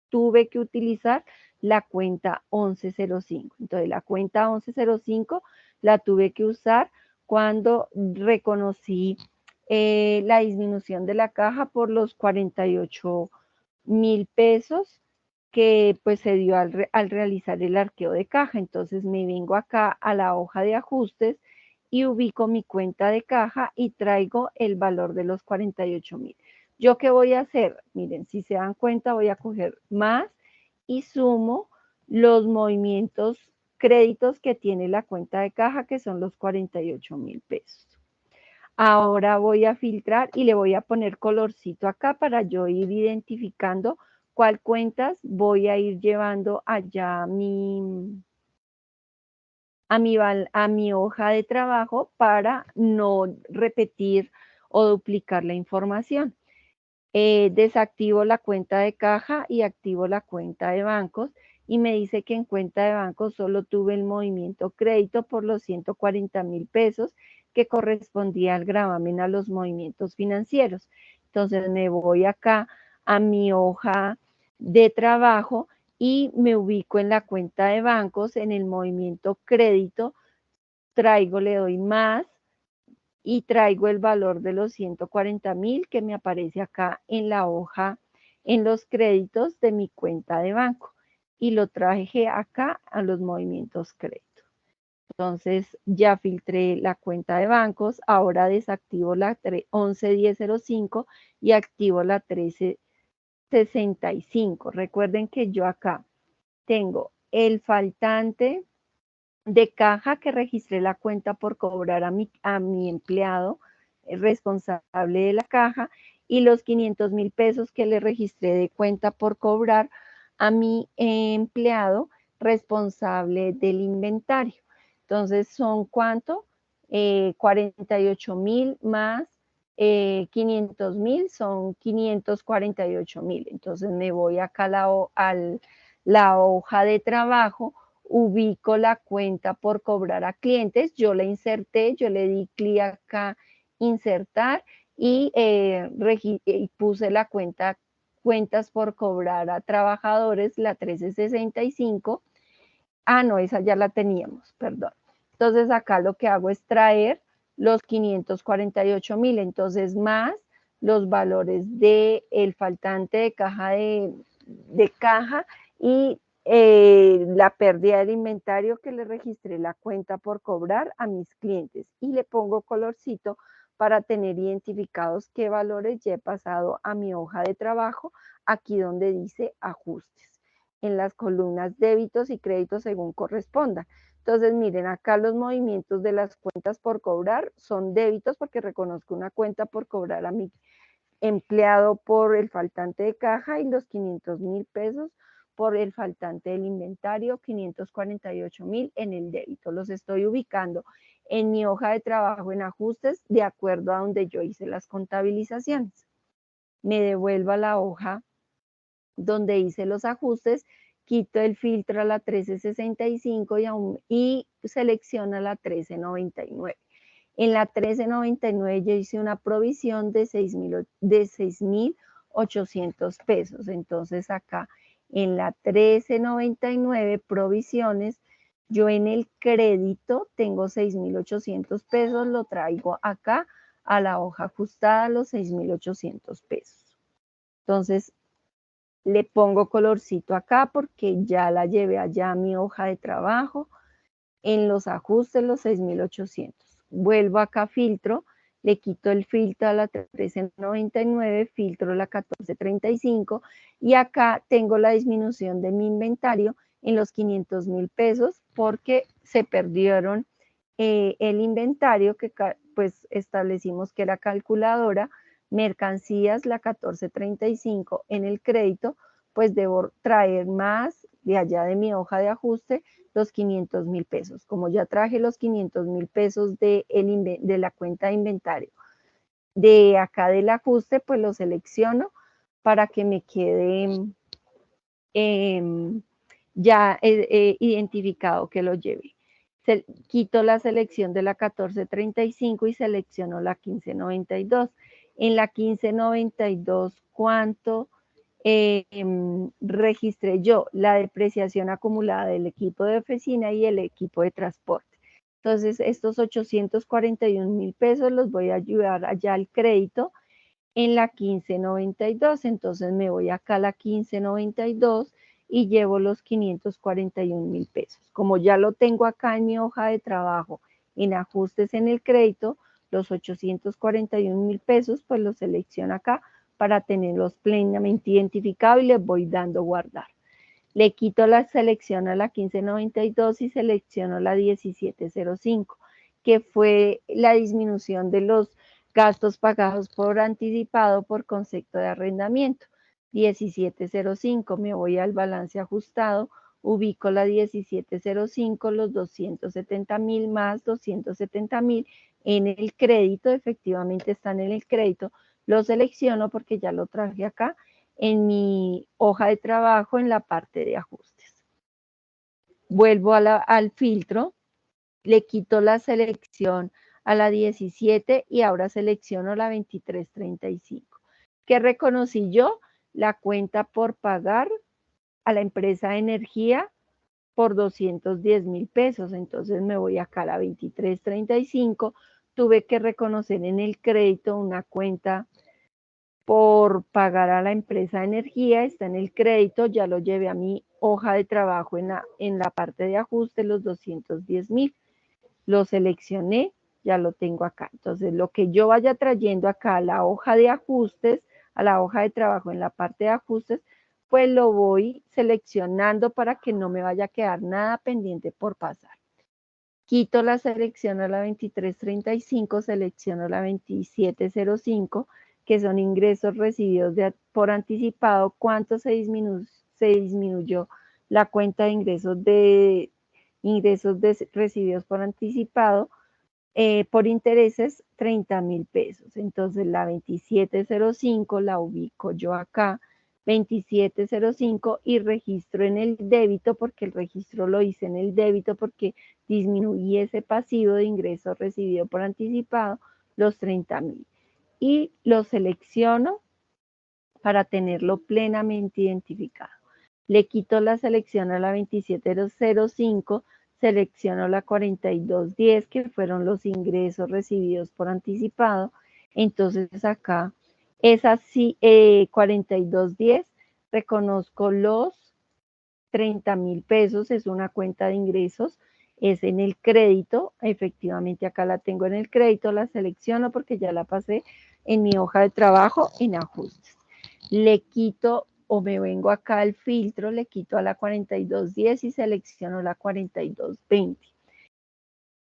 tuve que utilizar? La cuenta 1105. Entonces, la cuenta 1105 la tuve que usar cuando reconocí la disminución de la caja por los 48.000 pesos que pues se dio al realizar el arqueo de caja. Entonces me vengo acá a la hoja de ajustes y ubico mi cuenta de caja y traigo el valor de los 48.000. ¿Yo qué voy a hacer? Miren, si se dan cuenta, voy a coger más y sumo los movimientos créditos que tiene la cuenta de caja, que son los 48.000 pesos. Ahora voy a filtrar y le voy a poner colorcito acá para yo ir identificando cuál cuentas voy a ir llevando allá a mi hoja de trabajo para no repetir o duplicar la información. Desactivo la cuenta de caja y activo la cuenta de bancos, y me dice que en cuenta de bancos solo tuve el movimiento crédito por los 140.000 pesos que correspondía al gravamen a los movimientos financieros. Entonces me voy acá a mi hoja de trabajo y me ubico en la cuenta de bancos, en el movimiento crédito, traigo, le doy más y traigo el valor de los 140.000 que me aparece acá en la hoja, en los créditos de mi cuenta de banco. y lo traje acá a los movimientos crédito. Entonces ya filtré la cuenta de bancos, ahora desactivo la 111005 y activo la 1365. Recuerden que yo acá tengo el faltante de caja que registré la cuenta por cobrar a mi empleado responsable de la caja y los 500,000 pesos que le registré de cuenta por cobrar a mi empleado responsable del inventario. Entonces, ¿son cuánto? 48,000 más 500,000 son 548,000. Entonces me voy acá a la hoja de trabajo, ubico la cuenta por cobrar a clientes, yo la inserté, yo le di clic acá, insertar y puse la cuenta, cuentas por cobrar a trabajadores, la 1365. Ah, no, esa ya la teníamos, perdón. Entonces acá lo que hago es traer los 548,000, entonces más los valores del faltante de caja de caja y la pérdida del inventario que le registré la cuenta por cobrar a mis clientes y le pongo colorcito para tener identificados qué valores ya he pasado a mi hoja de trabajo, aquí donde dice ajustes, en las columnas débitos y créditos según corresponda. Entonces, miren, acá los movimientos de las cuentas por cobrar son débitos porque reconozco una cuenta por cobrar a mi empleado por el faltante de caja y los 500,000 pesos por el faltante del inventario, 548,000 en el débito. Los estoy ubicando en mi hoja de trabajo en ajustes de acuerdo a donde yo hice las contabilizaciones. Me devuelvo a la hoja donde hice los ajustes, quito el filtro a la 1365 y selecciono la 1399. En la 1399 yo hice una provisión de 6,800 pesos. Entonces acá en la 1399 provisiones, yo en el crédito tengo 6,800 pesos, lo traigo acá a la hoja ajustada, los 6,800 pesos. Entonces le pongo colorcito acá porque ya la llevé allá a mi hoja de trabajo. En los ajustes, los 6,800. Vuelvo acá, filtro, le quito el filtro a la 1399, filtro la 1435 y acá tengo la disminución de mi inventario en los 500,000 pesos porque se perdieron el inventario que pues establecimos que era calculadora, mercancías la 1435 en el crédito, pues debo traer más de allá de mi hoja de ajuste los 500,000 pesos. Como ya traje los 500,000 pesos de la cuenta de inventario, de acá del ajuste, pues lo selecciono para que me quede ya identificado que lo lleve. Quito la selección de la 1435 y selecciono la 1592. En la 1592, ¿cuánto registré yo? La depreciación acumulada del equipo de oficina y el equipo de transporte. Entonces, estos 841,000 pesos los voy a ayudar allá al crédito en la 1592. Entonces, me voy acá a la 1592 y llevo los 541,000 pesos. Como ya lo tengo acá en mi hoja de trabajo, en ajustes en el crédito, los 841,000 pesos, pues los selecciono acá para tenerlos plenamente identificados y les voy dando guardar. Le quito la selección a la 1592 y selecciono la 1705, que fue la disminución de los gastos pagados por anticipado por concepto de arrendamiento. 1705, me voy al balance ajustado, ubico la 1705, los 270,000 más 270,000 en el crédito, efectivamente están en el crédito, lo selecciono porque ya lo traje acá en mi hoja de trabajo en la parte de ajustes. Vuelvo al filtro, le quito la selección a la 17 y ahora selecciono la 2335. ¿Qué reconocí yo? La cuenta por pagar a la empresa de energía por 210,000 pesos. Entonces me voy acá a la 2335. Tuve que reconocer en el crédito una cuenta por pagar a la empresa de energía, está en el crédito, ya lo llevé a mi hoja de trabajo en la parte de ajuste, los 210,000. Lo seleccioné, ya lo tengo acá. Entonces, lo que yo vaya trayendo acá a la hoja de ajustes, a la hoja de trabajo en la parte de ajustes, pues lo voy seleccionando para que no me vaya a quedar nada pendiente por pasar. Quito la selección a la 2335, selecciono la 2705, que son ingresos recibidos por anticipado. ¿Cuánto se disminuyó la cuenta de ingresos recibidos por anticipado? Por intereses, 30,000 pesos. Entonces la 2705 la ubico yo acá, 2705, y registro en el débito, porque el registro lo hice en el débito porque disminuí ese pasivo de ingreso recibido por anticipado, los 30,000. Y lo selecciono para tenerlo plenamente identificado. Le quito la selección a la 2705, selecciono la 4210, que fueron los ingresos recibidos por anticipado. Entonces acá, esa sí, 4210, reconozco los 30,000 pesos, es una cuenta de ingresos, es en el crédito, efectivamente acá la tengo en el crédito, la selecciono porque ya la pasé en mi hoja de trabajo en ajustes. Le quito o me vengo acá al filtro, le quito a la 4210 y selecciono la 4220.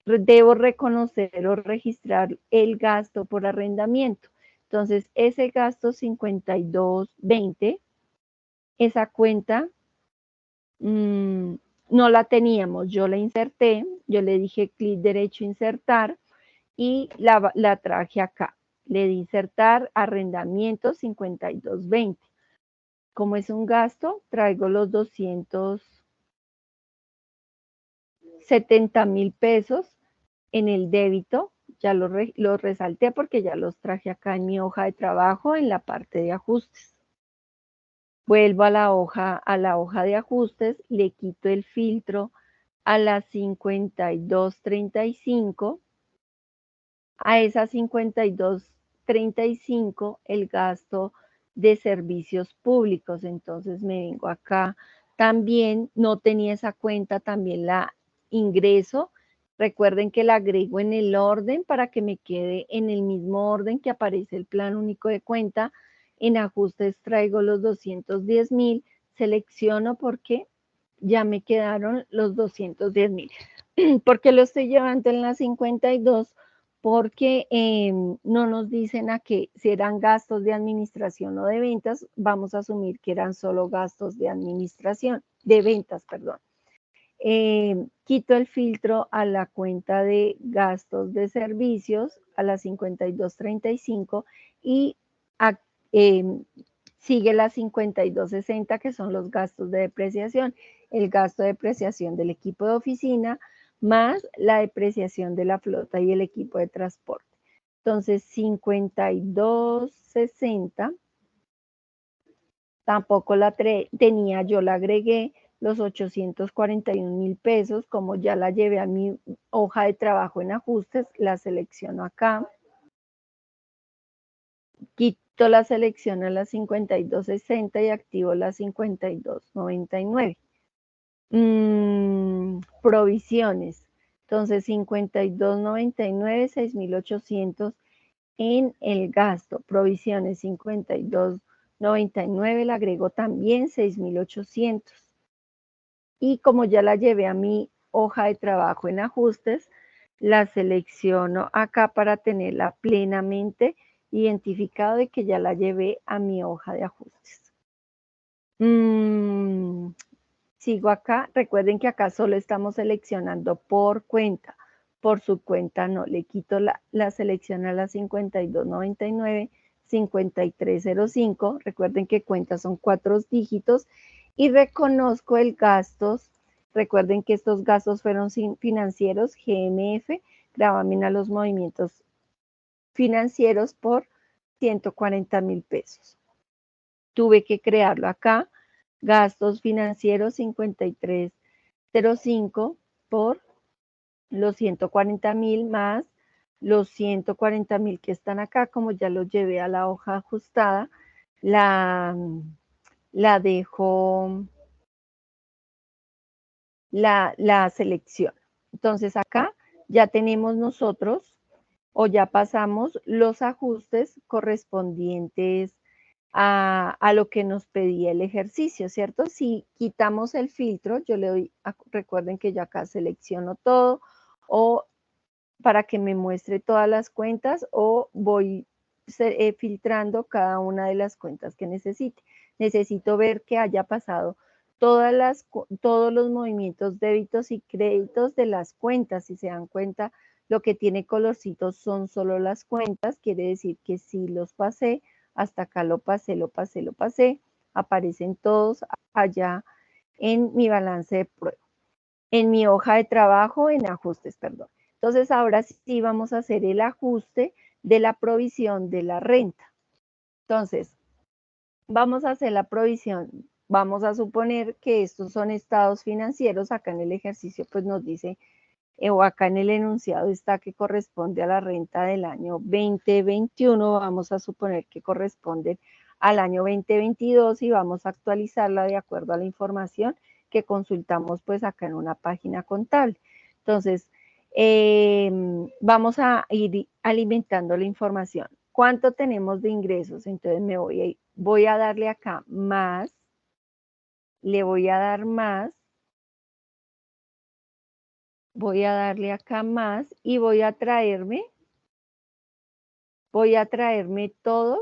Debo reconocer o registrar el gasto por arrendamiento. Entonces, ese gasto 5220, esa cuenta no la teníamos. Yo la inserté, yo le dije clic derecho, insertar, y la traje acá. Le di insertar arrendamiento 5220. Como es un gasto, traigo los 270,000 pesos en el débito. Ya los resalté porque ya los traje acá en mi hoja de trabajo en la parte de ajustes. Vuelvo a la hoja de ajustes, le quito el filtro a la 5235. A esa 5235 el gasto de servicios públicos. Entonces me vengo acá. También no tenía esa cuenta, también la ingreso. Recuerden que la agrego en el orden para que me quede en el mismo orden que aparece el plan único de cuenta. En ajustes traigo los 210,000, selecciono porque ya me quedaron los 210,000. ¿Por qué lo estoy llevando en la 52? Porque no nos dicen a qué, si eran gastos de administración o de ventas, vamos a asumir que eran solo gastos de administración, de ventas, perdón. Quito el filtro a la cuenta de gastos de servicios, a la 5235, y sigue la 5260, que son los gastos de depreciación, el gasto de depreciación del equipo de oficina, más la depreciación de la flota y el equipo de transporte. Entonces, 5260, tampoco la tenía, yo la agregué, los 841,000 pesos, como ya la llevé a mi hoja de trabajo en ajustes, la selecciono acá, quito la selección a la 5260 y activo la 5299. Provisiones. Entonces, 5299, 6,800 en el gasto. Provisiones, 5299, le agrego también 6,800. Y como ya la llevé a mi hoja de trabajo en ajustes, la selecciono acá para tenerla plenamente identificado de que ya la llevé a mi hoja de ajustes. Sigo acá. Recuerden que acá solo estamos seleccionando por cuenta. Por su cuenta no. Le quito la selección a la 5299, 5305. Recuerden que cuentas son 4 dígitos. Y reconozco el gastos. Recuerden que estos gastos fueron financieros, GMF, gravamen a los movimientos financieros por 140,000 pesos. Tuve que crearlo acá. Gastos financieros 5305 por los 140,000 más los 140,000 que están acá, como ya los llevé a la hoja ajustada, la dejo la selección. Entonces acá ya tenemos nosotros o ya pasamos los ajustes correspondientes a lo que nos pedía el ejercicio, ¿cierto? Si quitamos el filtro, yo le doy, recuerden que yo acá selecciono todo o para que me muestre todas las cuentas o voy filtrando cada una de las cuentas que necesite. Necesito ver que haya pasado todos los movimientos débitos y créditos de las cuentas. Si se dan cuenta, lo que tiene colorcitos son solo las cuentas, quiere decir que sí los pasé, hasta acá lo pasé, aparecen todos allá en mi balance de prueba, en mi hoja de trabajo, en ajustes, perdón. Entonces, ahora sí vamos a hacer el ajuste de la provisión de la renta. Entonces, vamos a hacer la provisión. Vamos a suponer que estos son estados financieros. Acá en el ejercicio, pues nos dice, o acá en el enunciado está que corresponde a la renta del año 2021. Vamos a suponer que corresponde al año 2022 y vamos a actualizarla de acuerdo a la información que consultamos pues acá en una página contable. Entonces, vamos a ir alimentando la información. ¿Cuánto tenemos de ingresos? Entonces voy a darle acá más, le voy a dar más, voy a darle acá más y voy a traerme todos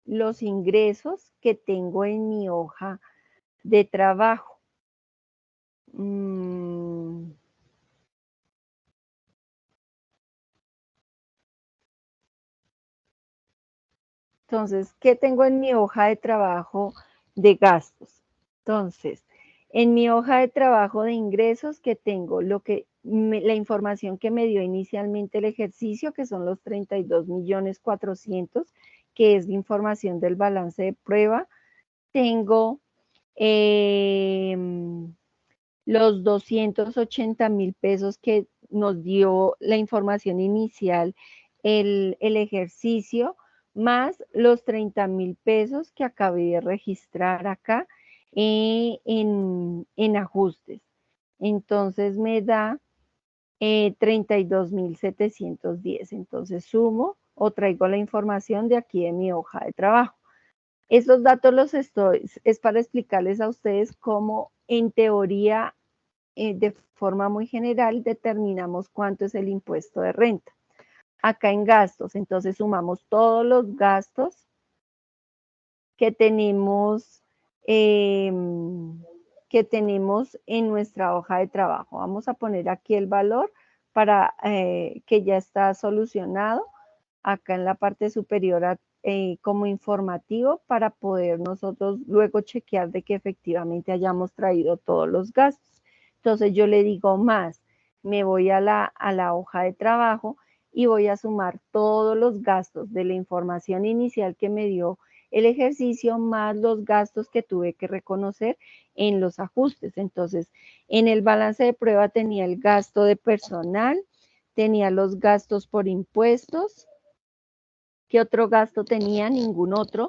los ingresos que tengo en mi hoja de trabajo. Entonces, ¿qué tengo en mi hoja de trabajo de gastos? Entonces, en mi hoja de trabajo de ingresos, que tengo la información que me dio inicialmente el ejercicio, que son los 32.400.000, que es la información del balance de prueba. Tengo los 280.000 pesos que nos dio la información inicial el ejercicio, más los 30.000 pesos que acabé de registrar acá en ajustes. Entonces me da 32.710. Entonces sumo o traigo la información de aquí de mi hoja de trabajo. Estos datos es para explicarles a ustedes cómo en teoría, de forma muy general, determinamos cuánto es el impuesto de renta. Acá en gastos, entonces sumamos todos los gastos que tenemos, en nuestra hoja de trabajo. Vamos a poner aquí el valor para que ya está solucionado acá en la parte superior como informativo para poder nosotros luego chequear de que efectivamente hayamos traído todos los gastos. Entonces yo le digo más, me voy a la hoja de trabajo y voy a sumar todos los gastos de la información inicial que me dio el ejercicio más los gastos que tuve que reconocer en los ajustes. Entonces, en el balance de prueba tenía el gasto de personal, tenía los gastos por impuestos. ¿Qué otro gasto tenía? Ningún otro.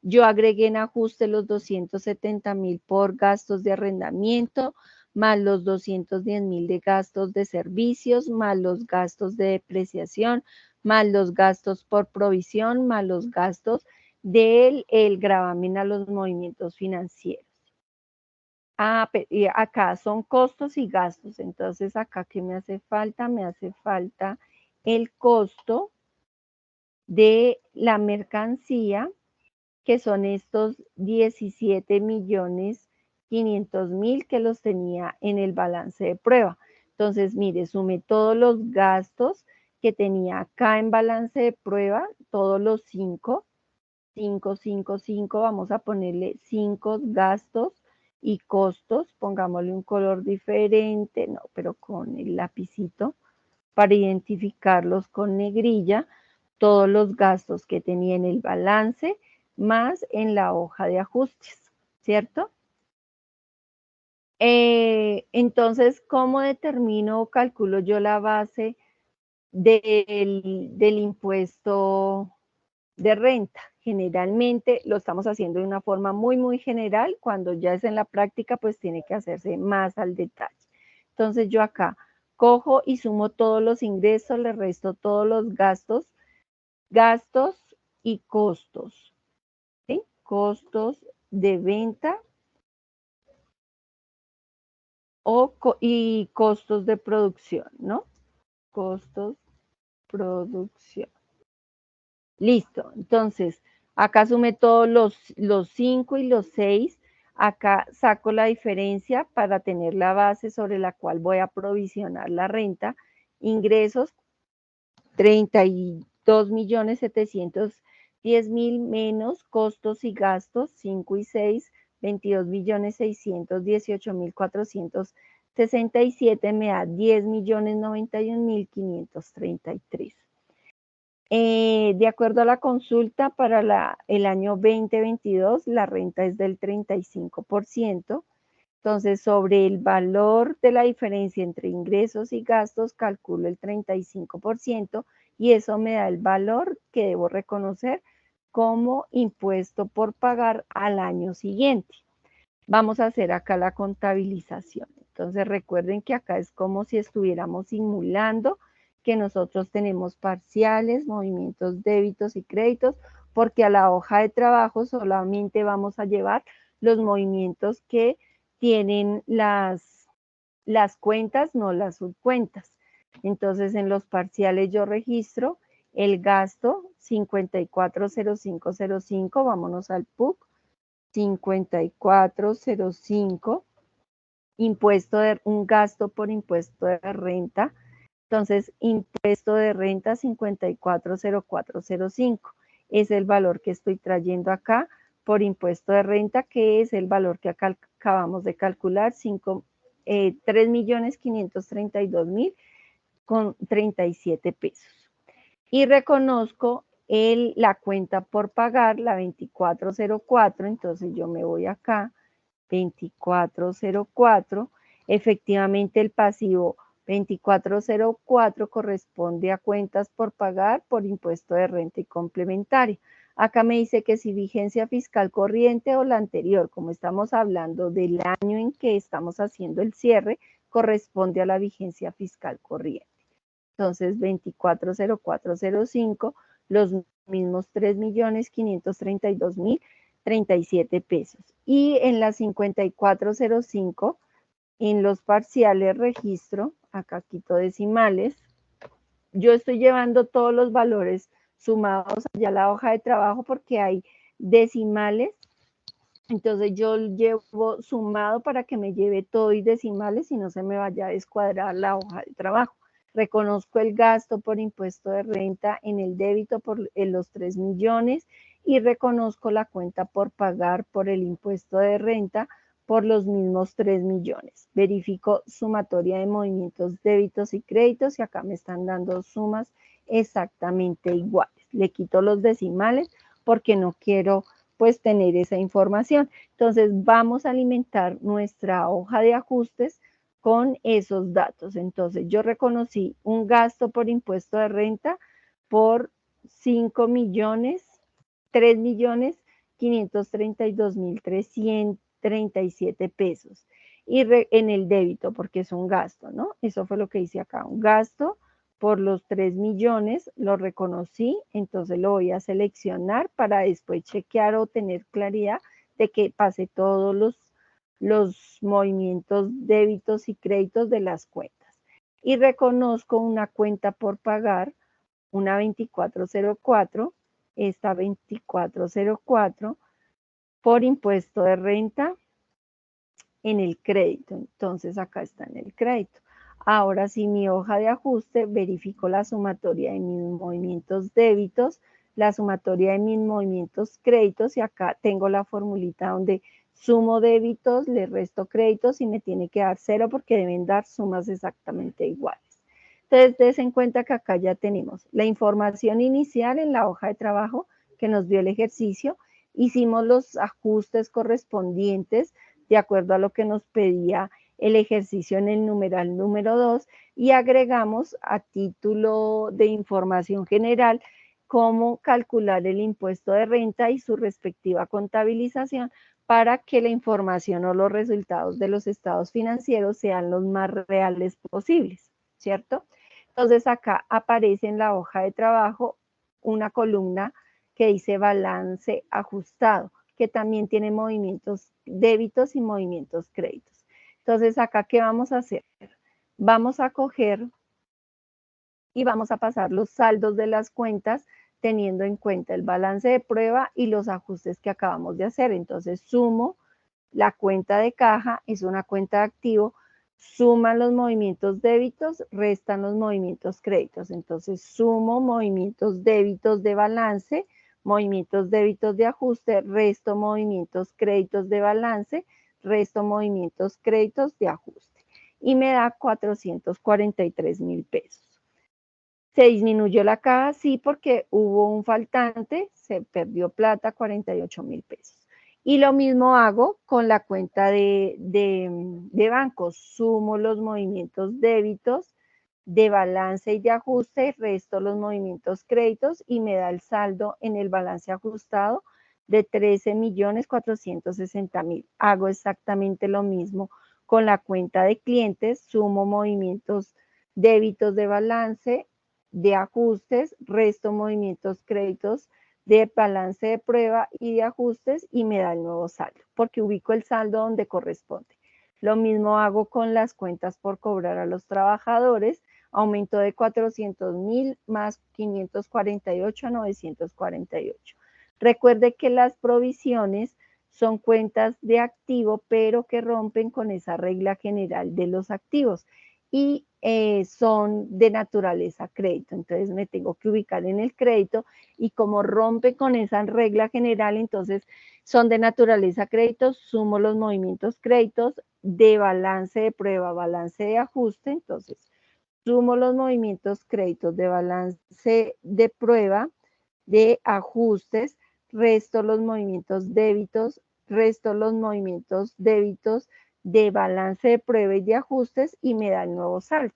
Yo agregué en ajuste los 270.000 por gastos de arrendamiento, más los 210.000 de gastos de servicios, más los gastos de depreciación, más los gastos por provisión, más los gastos del gravamen a los movimientos financieros. Y acá son costos y gastos. Entonces, acá, ¿qué me hace falta? Me hace falta el costo de la mercancía, que son estos 17.500.000 que los tenía en el balance de prueba. Entonces, mire, sumé todos los gastos que tenía acá en balance de prueba, todos los 5, vamos a ponerle 5 gastos y costos, pongámosle un color diferente, no, pero con el lapicito para identificarlos con negrilla, todos los gastos que tenía en el balance más en la hoja de ajustes, ¿cierto? Entonces, ¿cómo determino o calculo yo la base del impuesto de renta. Generalmente lo estamos haciendo de una forma muy, muy general. Cuando ya es en la práctica, pues tiene que hacerse más al detalle. Entonces yo acá cojo y sumo todos los ingresos, le resto todos los gastos y costos. ¿Sí? Costos de venta y costos de producción, ¿no? Costos, producción. Listo, entonces acá sumé todos los 5 y los 6, acá saco la diferencia para tener la base sobre la cual voy a provisionar la renta, ingresos 32.710.000 menos costos y gastos 5 y 6, 22.618.467 me da 10.091.533. De acuerdo a la consulta, para el año 2022 la renta es del 35%. Entonces, sobre el valor de la diferencia entre ingresos y gastos, calculo el 35% y eso me da el valor que debo reconocer como impuesto por pagar al año siguiente. Vamos a hacer acá la contabilización. Entonces, recuerden que acá es como si estuviéramos simulando que nosotros tenemos parciales, movimientos débitos y créditos, porque a la hoja de trabajo solamente vamos a llevar los movimientos que tienen las cuentas, no las subcuentas. Entonces, en los parciales yo registro el gasto 540505, vámonos al PUC, 5405, un gasto por impuesto de renta. Entonces, impuesto de renta 540405 es el valor que estoy trayendo acá por impuesto de renta, que es el valor que acá acabamos de calcular, 3.532.000 con 37 pesos. Y reconozco la cuenta por pagar, la 2404, entonces yo me voy acá, 2404, efectivamente el pasivo 2404 corresponde a cuentas por pagar por impuesto de renta y complementaria. Acá me dice que si vigencia fiscal corriente o la anterior, como estamos hablando del año en que estamos haciendo el cierre, corresponde a la vigencia fiscal corriente. Entonces, 240405, los mismos 3.532.037 pesos. Y en la 5405, en los parciales registro, acá quito decimales, yo estoy llevando todos los valores sumados allá a la hoja de trabajo porque hay decimales, entonces yo llevo sumado para que me lleve todo y decimales y no se me vaya a descuadrar la hoja de trabajo. Reconozco el gasto por impuesto de renta en el débito en los 3 millones y reconozco la cuenta por pagar por el impuesto de renta por los mismos 3 millones. Verifico sumatoria de movimientos débitos y créditos y acá me están dando sumas exactamente iguales. Le quito los decimales porque no quiero pues tener esa información. Entonces vamos a alimentar nuestra hoja de ajustes con esos datos. Entonces yo reconocí un gasto por impuesto de renta por 5 millones, 3 millones 532.337 pesos. Y en el débito, porque es un gasto, ¿no? Eso fue lo que hice acá, un gasto por los 3 millones, lo reconocí, entonces lo voy a seleccionar para después chequear o tener claridad de que pase todos los movimientos débitos y créditos de las cuentas. Y reconozco una cuenta por pagar, una 2404, esta 2404, por impuesto de renta en el crédito. Entonces acá está en el crédito. Ahora sí, mi hoja de ajuste, verifico la sumatoria de mis movimientos débitos, la sumatoria de mis movimientos créditos y acá tengo la formulita donde sumo débitos, le resto créditos y me tiene que dar 0 porque deben dar sumas exactamente iguales. Entonces, des en cuenta que acá ya tenemos la información inicial en la hoja de trabajo que nos dio el ejercicio, hicimos los ajustes correspondientes de acuerdo a lo que nos pedía el ejercicio en el numeral número 2 y agregamos a título de información general cómo calcular el impuesto de renta y su respectiva contabilización para que la información o los resultados de los estados financieros sean los más reales posibles, ¿cierto? Entonces acá aparece en la hoja de trabajo una columna que dice balance ajustado, que también tiene movimientos débitos y movimientos créditos. Entonces acá, ¿qué vamos a hacer? Vamos a coger y vamos a pasar los saldos de las cuentas teniendo en cuenta el balance de prueba y los ajustes que acabamos de hacer. Entonces sumo la cuenta de caja, es una cuenta de activo, suman los movimientos débitos, restan los movimientos créditos. Entonces sumo movimientos débitos de balance, movimientos débitos de ajuste, resto movimientos créditos de balance, resto movimientos créditos de ajuste. Y me da 443,000 pesos. Se disminuyó la caja, sí, porque hubo un faltante, se perdió plata, 48,000 pesos. Y lo mismo hago con la cuenta de bancos. Sumo los movimientos débitos de balance y de ajuste, resto los movimientos créditos y me da el saldo en el balance ajustado de 13,460,000. Hago exactamente lo mismo con la cuenta de clientes, sumo movimientos débitos de balance, de ajustes, resto movimientos créditos de balance de prueba y de ajustes y me da el nuevo saldo, porque ubico el saldo donde corresponde. Lo mismo hago con las cuentas por cobrar a los trabajadores, aumento de 400,000 más 548 a 948. Recuerde que las provisiones son cuentas de activo, pero que rompen con esa regla general de los activos y son de naturaleza crédito. Entonces me tengo que ubicar en el crédito y como rompe con esa regla general, entonces son de naturaleza crédito, sumo los movimientos créditos de balance de prueba, balance de ajuste, entonces sumo los movimientos créditos de balance de prueba, de ajustes, resto los movimientos débitos, resto los movimientos débitos de balance de prueba y de ajustes y me da el nuevo saldo.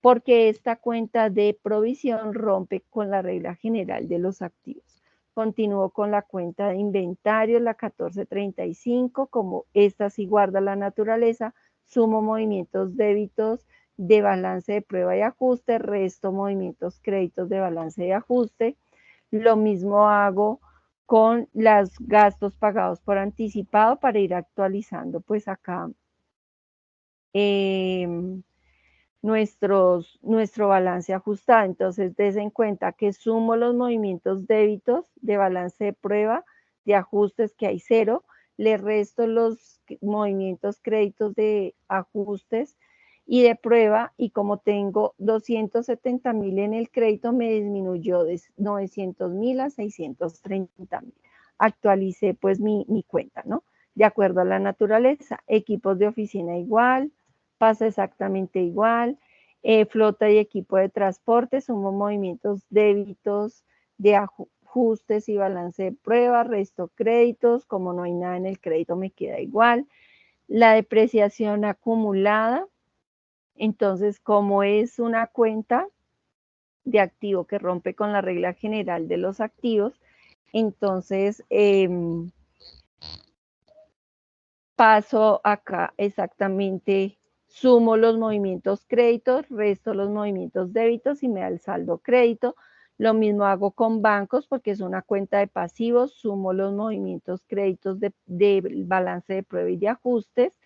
Porque esta cuenta de provisión rompe con la regla general de los activos. Continúo con la cuenta de inventario, la 1435, como esta sí guarda la naturaleza, sumo movimientos débitos de balance de prueba y ajuste, resto movimientos créditos de balance y ajuste. Lo mismo hago con los gastos pagados por anticipado para ir actualizando pues acá nuestro balance ajustado. Entonces, des en cuenta que sumo los movimientos débitos de balance de prueba, de ajustes que hay 0, le resto los movimientos créditos de ajustes y de prueba y como tengo 270,000 en el crédito me disminuyó de 900,000 a 630,000. Actualicé pues mi cuenta, ¿no? De acuerdo a la naturaleza, equipos de oficina igual, pasa exactamente igual, flota y equipo de transporte, sumo movimientos débitos de ajustes y balance de prueba, resto créditos, como no hay nada en el crédito me queda igual, la depreciación acumulada, entonces como es una cuenta de activo que rompe con la regla general de los activos, entonces paso acá exactamente, sumo los movimientos créditos, resto los movimientos débitos y me da el saldo crédito. Lo mismo hago con bancos porque es una cuenta de pasivos, sumo los movimientos créditos de balance de prueba y de ajustes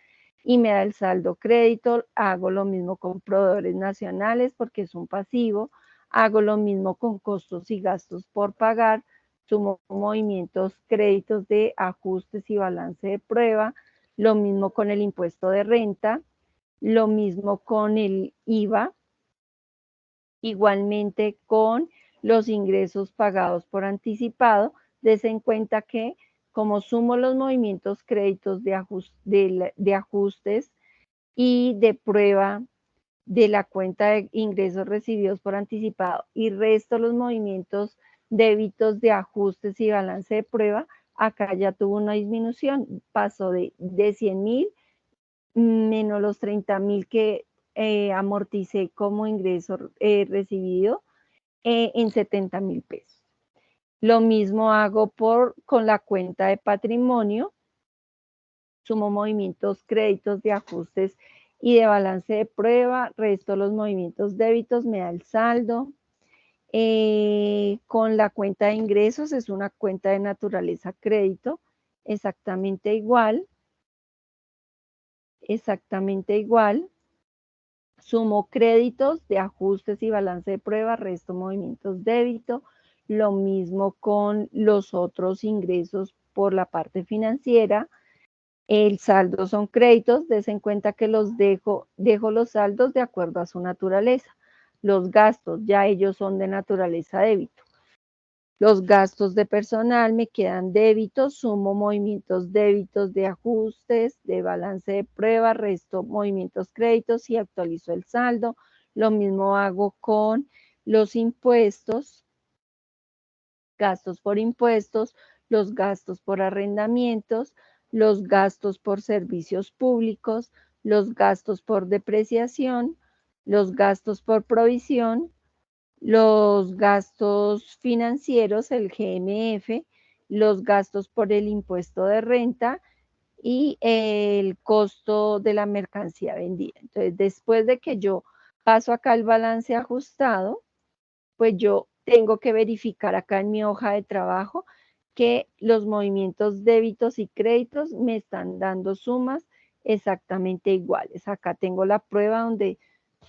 y me da el saldo crédito. Hago lo mismo con proveedores nacionales porque es un pasivo. Hago lo mismo con costos y gastos por pagar, sumo movimientos créditos de ajustes y balance de prueba. Lo mismo con el impuesto de renta, lo mismo con el IVA, igualmente con los ingresos pagados por anticipado. Des en cuenta que como sumo los movimientos créditos de ajustes y de prueba de la cuenta de ingresos recibidos por anticipado y resto los movimientos débitos de ajustes y balance de prueba, acá ya tuvo una disminución, pasó de 100,000 menos los 30,000 que amorticé como ingreso recibido en 70,000 pesos. Lo mismo hago con la cuenta de patrimonio, sumo movimientos, créditos de ajustes y de balance de prueba, resto los movimientos débitos, me da el saldo. Con la cuenta de ingresos es una cuenta de naturaleza crédito, exactamente igual. Sumo créditos de ajustes y balance de prueba, resto movimientos débito. Lo mismo con los otros ingresos por la parte financiera. El saldo son créditos, des en cuenta que los dejo los saldos de acuerdo a su naturaleza. Los gastos, ya ellos son de naturaleza débito. Los gastos de personal me quedan débitos, sumo movimientos débitos de ajustes, de balance de prueba, resto movimientos créditos y actualizo el saldo. Lo mismo hago con los impuestos, gastos por impuestos, los gastos por arrendamientos, los gastos por servicios públicos, los gastos por depreciación, los gastos por provisión, los gastos financieros, el GMF, los gastos por el impuesto de renta y el costo de la mercancía vendida. Entonces, después de que yo paso acá el balance ajustado, pues yo tengo que verificar acá en mi hoja de trabajo que los movimientos débitos y créditos me están dando sumas exactamente iguales. Acá tengo la prueba donde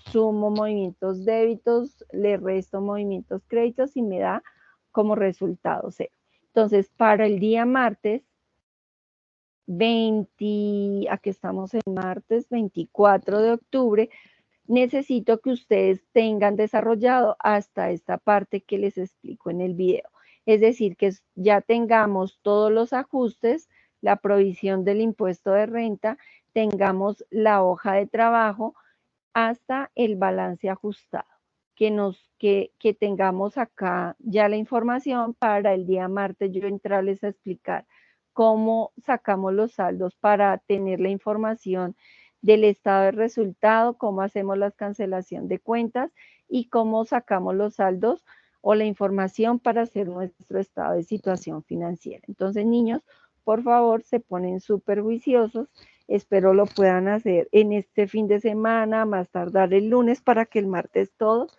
sumo movimientos débitos, le resto movimientos créditos y me da como resultado 0. Entonces, para el día martes 20, aquí estamos en martes 24 de octubre, necesito que ustedes tengan desarrollado hasta esta parte que les explico en el video. Es decir, que ya tengamos todos los ajustes, la provisión del impuesto de renta, tengamos la hoja de trabajo hasta el balance ajustado. Que tengamos acá ya la información para el día martes yo entrarles a explicar cómo sacamos los saldos para tener la información del estado de resultado, cómo hacemos la cancelación de cuentas y cómo sacamos los saldos o la información para hacer nuestro estado de situación financiera. Entonces, niños, por favor, se ponen súper juiciosos. Espero lo puedan hacer en este fin de semana, más tardar el lunes, para que el martes todos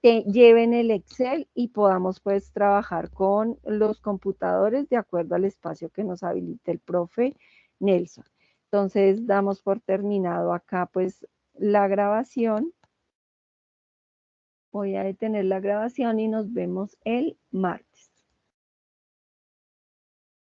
lleven el Excel y podamos pues trabajar con los computadores de acuerdo al espacio que nos habilite el profe Nelson. Entonces damos por terminado acá pues la grabación. Voy a detener la grabación y nos vemos el martes.